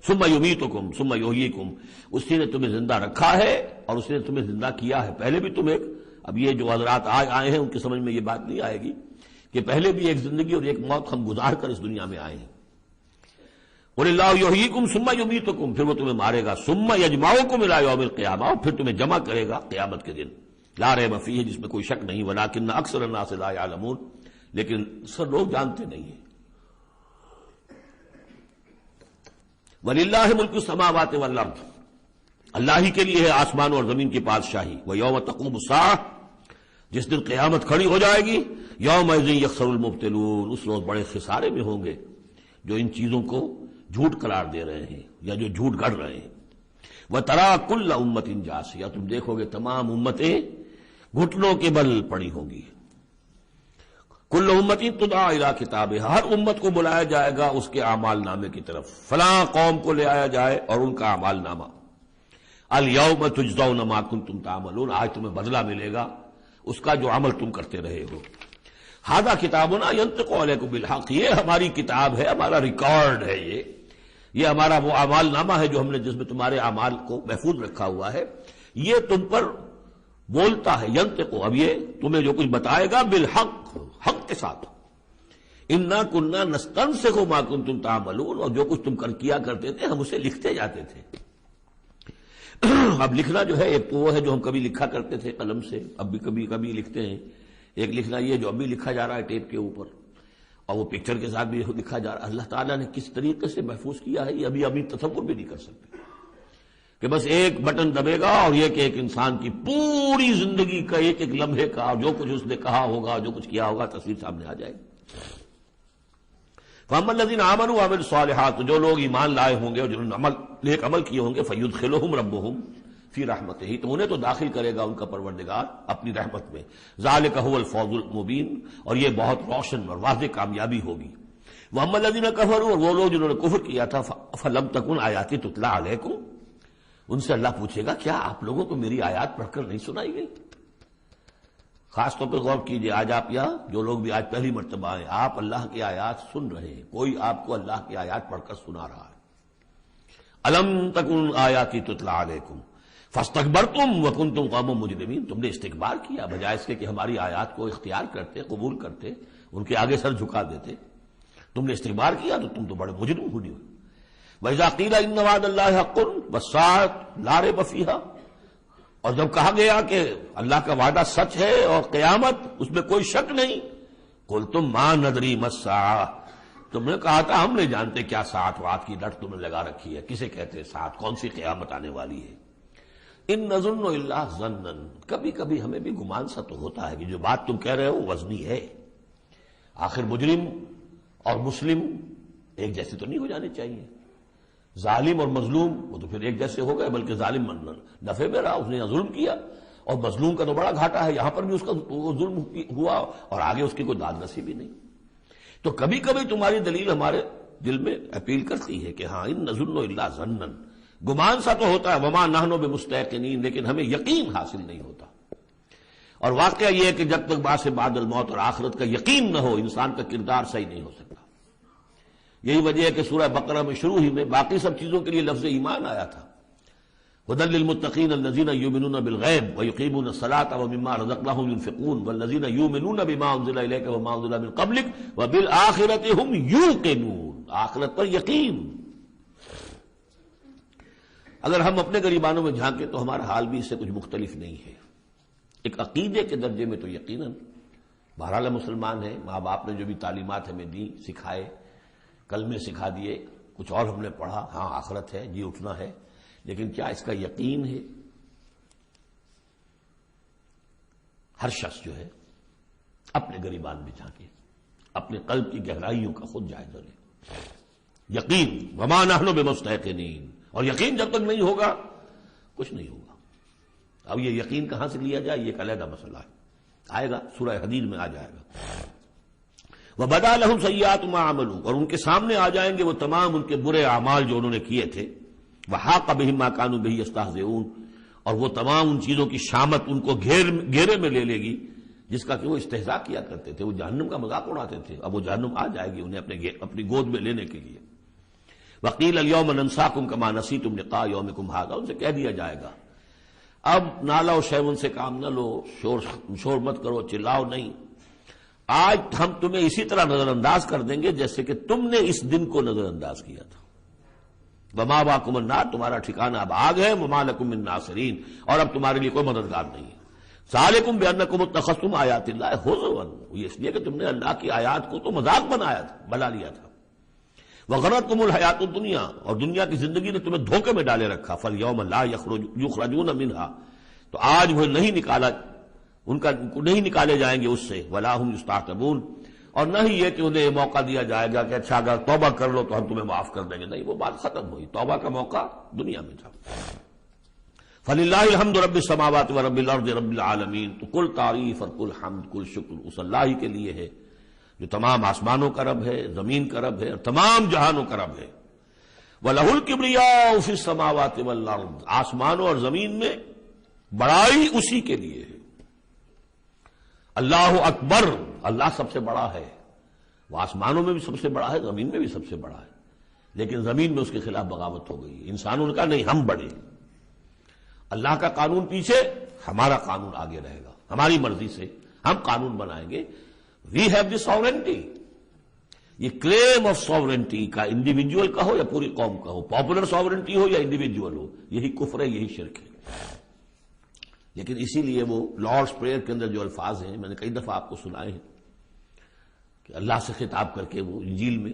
ثم یمیتکم ثم یحییکم، اسی نے تمہیں زندہ رکھا ہے اور اسی نے تمہیں زندہ کیا ہے. پہلے بھی تم ایک، اب یہ جو حضرات آج آئے ہیں ان کی سمجھ میں یہ بات نہیں آئے گی کہ پہلے بھی ایک زندگی اور ایک موت ہم گزار کر اس دنیا میں آئے ہیں. قل اللہ یحییکم ثم یمیتکم، پھر وہ تمہیں مارے گا. ثم یجمعکم الی یوم القیامہ، اور پھر تمہیں جمع کرے گا قیامت کے دن. لا ریب فیہ، جس میں کوئی شک نہیں. ولکن اکثر الناس لا یعلمون، لیکن سب لوگ جانتے نہیں ہیں. وَلِلَّهِ مُلْكُ السَّمَاوَاتِ وَالْأَرْضِ، اللہ ہی کے لیے ہے آسمان اور زمین کی بادشاہی. وَيَوْمَ تَقُومُ السَّاعَةُ، جس دن قیامت کھڑی ہو جائے گی. يَوْمَئِذٍ يَخْسَرُ الْمُبْطِلُونَ، اس روز بڑے خسارے میں ہوں گے جو ان چیزوں کو جھوٹ قرار دے رہے ہیں یا جو جھوٹ گڑھ رہے ہیں. وَتَرَىٰ كُلَّ أُمَّةٍ جَاثِيَةً، تم دیکھو گے تمام امتیں گھٹنوں کے بل پڑی ہوں گی. کل امت تدعی الی کتابہا، ہر امت کو بلایا جائے گا اس کے اعمال نامے کی طرف. فلاں قوم کو لے آیا جائے اور ان کا اعمال نامہ. الیوم تجزون ما کنتم تعملون، آج تمہیں بدلہ ملے گا اس کا جو عمل تم کرتے رہے ہو. ھذا کتابنا ینطق علیکم بالحق، یہ ہماری کتاب ہے، ہمارا ریکارڈ ہے. یہ ہمارا وہ اعمال نامہ ہے جو ہم نے، جس میں تمہارے اعمال کو محفوظ رکھا ہوا ہے. یہ تم پر بولتا ہے. ینطق، اب یہ تمہیں جو کچھ بتائے گا بالحق، حق کے ساتھ. انا کننا نستنسخ ما کنتم تعملون، اور جو کچھ تم کیا کرتے تھے ہم اسے لکھتے جاتے تھے. اب لکھنا جو ہے ایک تو وہ ہے جو ہم کبھی لکھا کرتے تھے قلم سے، اب بھی کبھی کبھی لکھتے ہیں. ایک لکھنا یہ جو ابھی لکھا جا رہا ہے ٹیپ کے اوپر، اور وہ پکچر کے ساتھ بھی لکھا جا رہا ہے. اللہ تعالیٰ نے کس طریقے سے محفوظ کیا ہے یہ ابھی تصور بھی نہیں کر سکتے کہ بس ایک بٹن دبے گا اور یہ کہ ایک انسان کی پوری زندگی کا ایک ایک لمحے کا جو کچھ اس نے کہا ہوگا، جو کچھ کیا ہوگا، تصویر سامنے آ جائے گی. فَأَمَّا الَّذِينَ آمَنُوا وَعَمِلُوا الصَّالِحَاتِ، جو لوگ ایمان لائے ہوں گے اور جنہوں نے نیک عمل کیے ہوں گے، فَيُدْخِلُهُمْ رَبُّهُمْ فِي رَحْمَتِهِ، تو انہیں تو داخل کرے گا ان کا پروردگار اپنی رحمت میں. ذَلِكَ هُوَ الْفَوْزُ الْمُبِينُ، اور یہ بہت روشن اور واضح کامیابی ہوگی. وَأَمَّا الَّذِينَ كَفَرُوا، اور وہ لوگ جنہوں نے کفر کیا تھا، فَلَمْ تَكُنْ آيَاتِي تُتْلَىٰ عَلَيْكُمْ، ان سے اللہ پوچھے گا کیا آپ لوگوں کو میری آیات پڑھ کر نہیں سنائی گئی؟ خاص طور پہ غور کیجئے، آج آپ یہاں جو لوگ بھی آج پہلی مرتبہ آئے، آپ اللہ کی آیات سن رہے ہیں، کوئی آپ کو اللہ کی آیات پڑھ کر سنا رہا ہے. الم تکن آیاتی تتلی علیکم فاستکبرتم وکنتم قوما مجرمین، تم نے استکبار کیا بجائے اس کے کہ ہماری آیات کو اختیار کرتے، قبول کرتے، ان کے آگے سر جھکا دیتے. تم نے استکبار کیا تو تم تو بڑے مجرم ہوئے. وَإِذَا قِيلَ إِنَّ وَعْدَ اللَّهِ حَقٌّ وَالسَّاعَةُ لَا رَيْبَ فِيهَا، اور جب کہا گیا کہ اللہ کا وعدہ سچ ہے اور قیامت اس میں کوئی شک نہیں، قُلْتُم مَا نَدْرِي مَا السَّاعَةُ، تم نے کہا تھا ہم نہیں جانتے کیا ساعت وعد کی لٹ تم نے لگا رکھی ہے، کسے کہتے ہیں ساعت، کون سی قیامت آنے والی ہے. ان نظن الا ظنا، کبھی کبھی ہمیں بھی گمان سا تو ہوتا ہے کہ جو بات تم کہہ رہے ہو وزنی ہے. آخر مجرم اور مسلم ایک جیسے تو نہیں ہو جانے چاہیے. ظالم اور مظلوم وہ تو پھر ایک جیسے ہو گئے، بلکہ ظالم نفع میں رہا، اس نے ظلم کیا، اور مظلوم کا تو بڑا گھاٹا ہے، یہاں پر بھی اس کا ظلم ہوا اور آگے اس کی کوئی داد نصیبی نہیں. تو کبھی کبھی تمہاری دلیل ہمارے دل میں اپیل کرتی ہے کہ ہاں ان نظن الا ظنا، گمان سا تو ہوتا ہے، وما نحن بمستيقنين، لیکن ہمیں یقین حاصل نہیں ہوتا. اور واقعہ یہ ہے کہ جب تک بعث بعد الموت اور آخرت کا یقین نہ ہو انسان کا کردار صحیح نہیں ہو سکتا. یہی وجہ ہے کہ سورہ بقرہ میں شروع ہی میں باقی سب چیزوں کے لیے لفظ ایمان آیا تھا. هدى للمتقين الذين يؤمنون بالغيب ويقيمون الصلاة ومما رزقناهم ينفقون والذين يؤمنون بما أنزل إليك وما أنزل من قبلك وبالآخرة هم يوقنون، آخرت پر یقین. اگر ہم اپنے غریبانوں میں جھانکیں تو ہمارا حال بھی اس سے کچھ مختلف نہیں ہے. ایک عقیدے کے درجے میں تو یقیناً بہرحال مسلمان ہیں، ماں باپ نے جو بھی تعلیمات ہمیں دی، سکھائے، کلمے سکھا دیے، کچھ اور ہم نے پڑھا، ہاں آخرت ہے، جی اٹھنا ہے، لیکن کیا اس کا یقین ہے؟ ہر شخص جو ہے اپنے غریبان میں جھانکے، اپنے قلب کی گہرائیوں کا خود جائزہ لے. یقین وما نحن بمستيقنين، اور یقین جب تک نہیں ہوگا کچھ نہیں ہوگا. اب یہ یقین کہاں سے لیا جائے یہ ایک علیحدہ مسئلہ ہے، آئے گا سورہ حدید میں آ جائے گا. وَبَدَا لَهُمْ سَيِّئَاتُ مَا عَمَلُوا، اور ان کے سامنے آ جائیں گے وہ تمام ان کے برے اعمال جو انہوں نے کیے تھے. وَحَاقَ بِهِم مَا كَانُوا بِهِ يَسْتَهْزِئُونَ، اور وہ تمام ان چیزوں کی شامت ان کو گھیرے میں لے لے گی جس کا کہ وہ استہزاء کیا کرتے تھے، وہ جہنم کا مذاق اڑاتے تھے. اب وہ جہنم آ جائے گی انہیں اپنی گود میں لینے کے لیے. وقیل الیوم ننساکم کما نسیتم لقاء یومکم ھذا، ان سے کہہ دیا جائے گا اب نالا و شیون سے کام نہ لو، شور مت کرو، چلاؤ نہیں، آج ہم تمہیں اسی طرح نظر انداز کر دیں گے جیسے کہ تم نے اس دن کو نظر انداز کیا تھا۔ وماواکم النار، تمہارا ٹھکانہ اب آگ ہے، وما لکم من ناصرین، اور اب تمہارے لیے کوئی مددگار نہیں ہے۔ ذالکم بانکم اتخذتم آیات اللہ ہزوا، یہ اس لیے کہ تم نے اللہ کی آیات کو تو مذاق بنا لیا تھا۔ وغرتکم الحیات الدنیا، اور دنیا کی زندگی نے تمہیں دھوکے میں ڈالے رکھا۔ فالیوم لا یخرجون منہا، تو آج وہ نہیں نکالے جائیں گے اس سے۔ ولا ہم یستعتبون، اور نہ ہی یہ کہ انہیں موقع دیا جائے گا کہ اچھا اگر توبہ کر لو تو ہم تمہیں معاف کر دیں گے، نہیں، وہ بات ختم ہوئی، توبہ کا موقع دنیا میں تھا۔ فللہ الحمد رب السماوات ورب الارض رب العالمین، تو کل تعریف اور کل حمد کل شکر اس اللہ ہی کے لیے ہے جو تمام آسمانوں کا رب ہے، زمین کا رب ہے، اور تمام جہانوں کا رب ہے۔ وَلَهُ الْكِبْرِيَاءُ فِي السَّمَاوَاتِ وَالْأَرْضِ، آسمانوں اور زمین میں بڑائی اسی کے لیے ہے۔ اللہ اکبر، اللہ سب سے بڑا ہے، وہ آسمانوں میں بھی سب سے بڑا ہے، زمین میں بھی سب سے بڑا ہے، لیکن زمین میں اس کے خلاف بغاوت ہو گئی، انسانوں نے کہا نہیں ہم بڑے، اللہ کا قانون پیچھے، ہمارا قانون آگے رہے گا، ہماری مرضی سے ہم قانون بنائیں گے۔ وی ہیو دی ساورنٹی، یہ کلیم آف ساورنٹی کا انڈیویجول کا ہو یا پوری قوم کا ہو، پاپولر ساورنٹی ہو یا انڈیویجول ہو، یہی کفر ہے، یہی شرک ہے۔ لیکن اسی لیے وہ لارڈس پریئر کے اندر جو الفاظ ہیں، میں نے کئی دفعہ آپ کو سنائے ہیں کہ اللہ سے خطاب کر کے وہ انجیل میں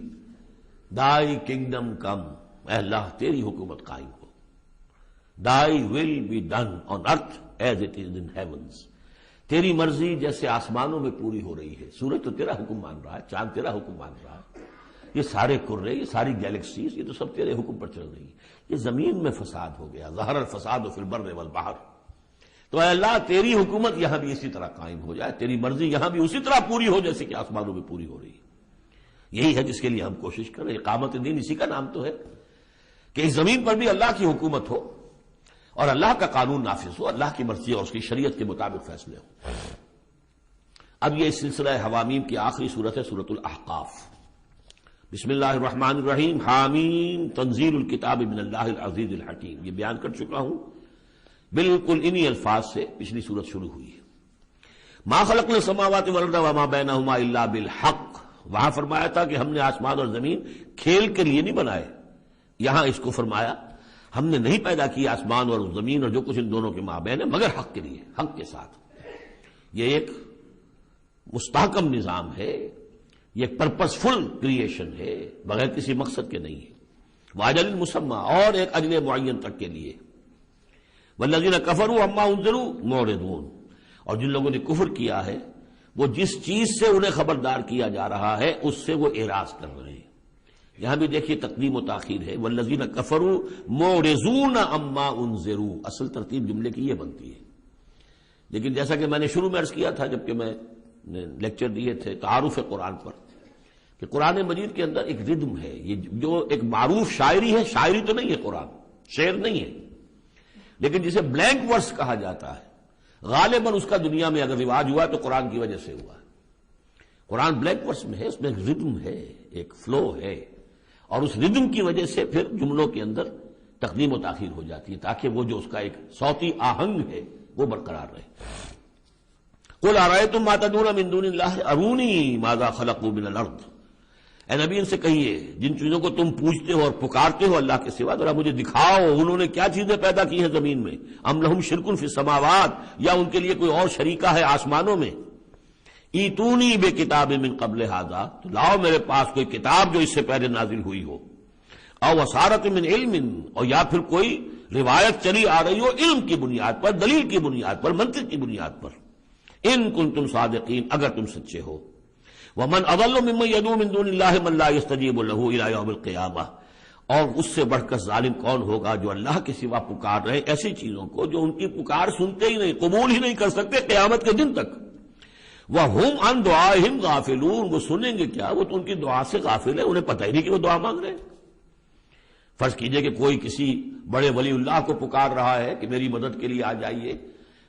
دائی کنگڈم کم، اے اللہ تیری حکومت قائم ہو، thy will be done on earth as it is in heavens, تیری مرضی جیسے آسمانوں میں پوری ہو رہی ہے، سورج تو تیرا حکم مان رہا ہے، چاند تیرا حکم مان رہا ہے، یہ سارے کرے، یہ ساری گیلیکسیز، یہ تو سب تیرے حکم پر چل رہی ہے، یہ زمین میں فساد ہو گیا، ظہر الفساد فی البر والبحر، تو اے اللہ تیری حکومت یہاں بھی اسی طرح قائم ہو جائے، تیری مرضی یہاں بھی اسی طرح پوری ہو جیسے کہ آسمانوں میں پوری ہو رہی ہے۔ یہی ہے جس کے لیے ہم کوشش کریں، اقامت دین اسی کا نام تو ہے کہ اس زمین پر بھی اللہ کی حکومت ہو اور اللہ کا قانون نافذ ہو، اللہ کی مرضی اور اس کی شریعت کے مطابق فیصلے ہو۔ اب یہ سلسلہ حوامیم کی آخری صورت ہے، سورۃ الاحقاف۔ بسم اللہ الرحمن الرحیم، حامیم تنزیل الکتاب من اللہ العزیز الحکیم، یہ بیان کر چکا ہوں، بالکل انہی الفاظ سے پچھلی صورت شروع ہوئی ہے۔ ما خلقنا السماوات والارض وما بینہما الا بالحق، وہاں فرمایا تھا کہ ہم نے آسمان اور زمین کھیل کے لیے نہیں بنائے، یہاں اس کو فرمایا ہم نے نہیں پیدا کی آسمان اور زمین اور جو کچھ ان دونوں کے مابین ہے مگر حق کے لیے، حق کے ساتھ۔ یہ ایک مستحکم نظام ہے، یہ ایک پرپسفل کریشن ہے، بغیر کسی مقصد کے نہیں ہے، واجل مسمى، اور ایک اجل معین تک کے لیے۔ والذین کفروا عما انذروا معرضون، اور جن لوگوں نے کفر کیا ہے وہ جس چیز سے انہیں خبردار کیا جا رہا ہے اس سے وہ اعراض کر رہے ہیں۔ یہاں بھی دیکھیے تقدیم و تاخیر ہے، والذین کفروا معرضون عما انذروا، اصل ترتیب جملے کی یہ بنتی ہے، لیکن جیسا کہ میں نے شروع میں عرض کیا تھا جبکہ میں نے لیکچر دیے تھے تعارف قرآن پر، کہ قرآن مجید کے اندر ایک ردم ہے، یہ جو ایک معروف شاعری ہے، شاعری تو نہیں ہے، قرآن شعر نہیں ہے، لیکن جسے بلینک ورس کہا جاتا ہے، غالباً اس کا دنیا میں اگر رواج ہوا تو قرآن کی وجہ سے ہوا ہے۔ قرآن بلینک ورس میں ہے، اس میں ایک ردم ہے، ایک فلو ہے، اور اس ردم کی وجہ سے پھر جملوں کے اندر تقدیم و تاخیر ہو جاتی ہے تاکہ وہ جو اس کا ایک صوتی آہنگ ہے وہ برقرار رہے۔ قل ارأیتم ما تدعون من دون اللہ ارونی ماذا خلقوا من الارض، اے نبی ان سے کہیے جن چیزوں کو تم پوچھتے ہو اور پکارتے ہو اللہ کے سوا، ذرا مجھے دکھاؤ انہوں نے کیا چیزیں پیدا کی ہیں زمین میں، ام لہم شرک فی السماوات، یا ان کے لیے کوئی اور شریکہ ہے آسمانوں میں، ایتونی بے کتاب من قبل ھذا، تو لاؤ میرے پاس کوئی کتاب جو اس سے پہلے نازل ہوئی ہو، او وصارت من علم، اور یا پھر کوئی روایت چلی آ رہی ہو علم کی بنیاد پر، دلیل کی بنیاد پر، منطق کی بنیاد پر، ان کنتم صادقین، اگر تم سچے ہو۔ ومن اضل ممن يدعو من دون اللہ من لا يستجیب له الى یوم القیامہ، اور اس سے بڑھ کر ظالم کون ہوگا جو اللہ کے سوا پکار رہے ایسی چیزوں کو جو ان کی پکار سنتے ہی نہیں، قبول ہی نہیں کر سکتے قیامت کے دن تک۔ وَهُمْ عَنْ دُعَائِهِمْ غَافِلُونَ، وہ سنیں گے کیا، وہ تو ان کی دعا سے غافل ہے، انہیں پتہ ہی نہیں کہ وہ دعا مانگ رہے ہیں۔ فرض کیجئے کہ کوئی کسی بڑے ولی اللہ کو پکار رہا ہے کہ میری مدد کے لیے آ جائیے،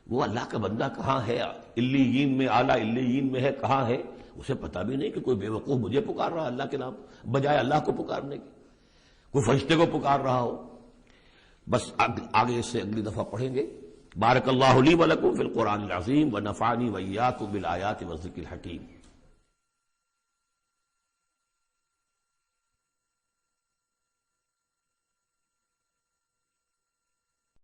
وہ اللہ کا بندہ کہاں ہے، علیین میں، اعلیٰ علیین میں ہے، کہاں ہے، اسے پتہ بھی نہیں کہ کوئی بے وقوف مجھے پکار رہا ہے اللہ کے نام بجائے اللہ کو پکارنے کے۔ کوئی فرشتے کو پکار رہا ہو. بس آگے اس سے اگلی دفعہ پڑھیں گے. بارک اللہ لی ولکم فی القرآن العظیم ونفعنی وإیاکم بالآیات والذکر الحکیم.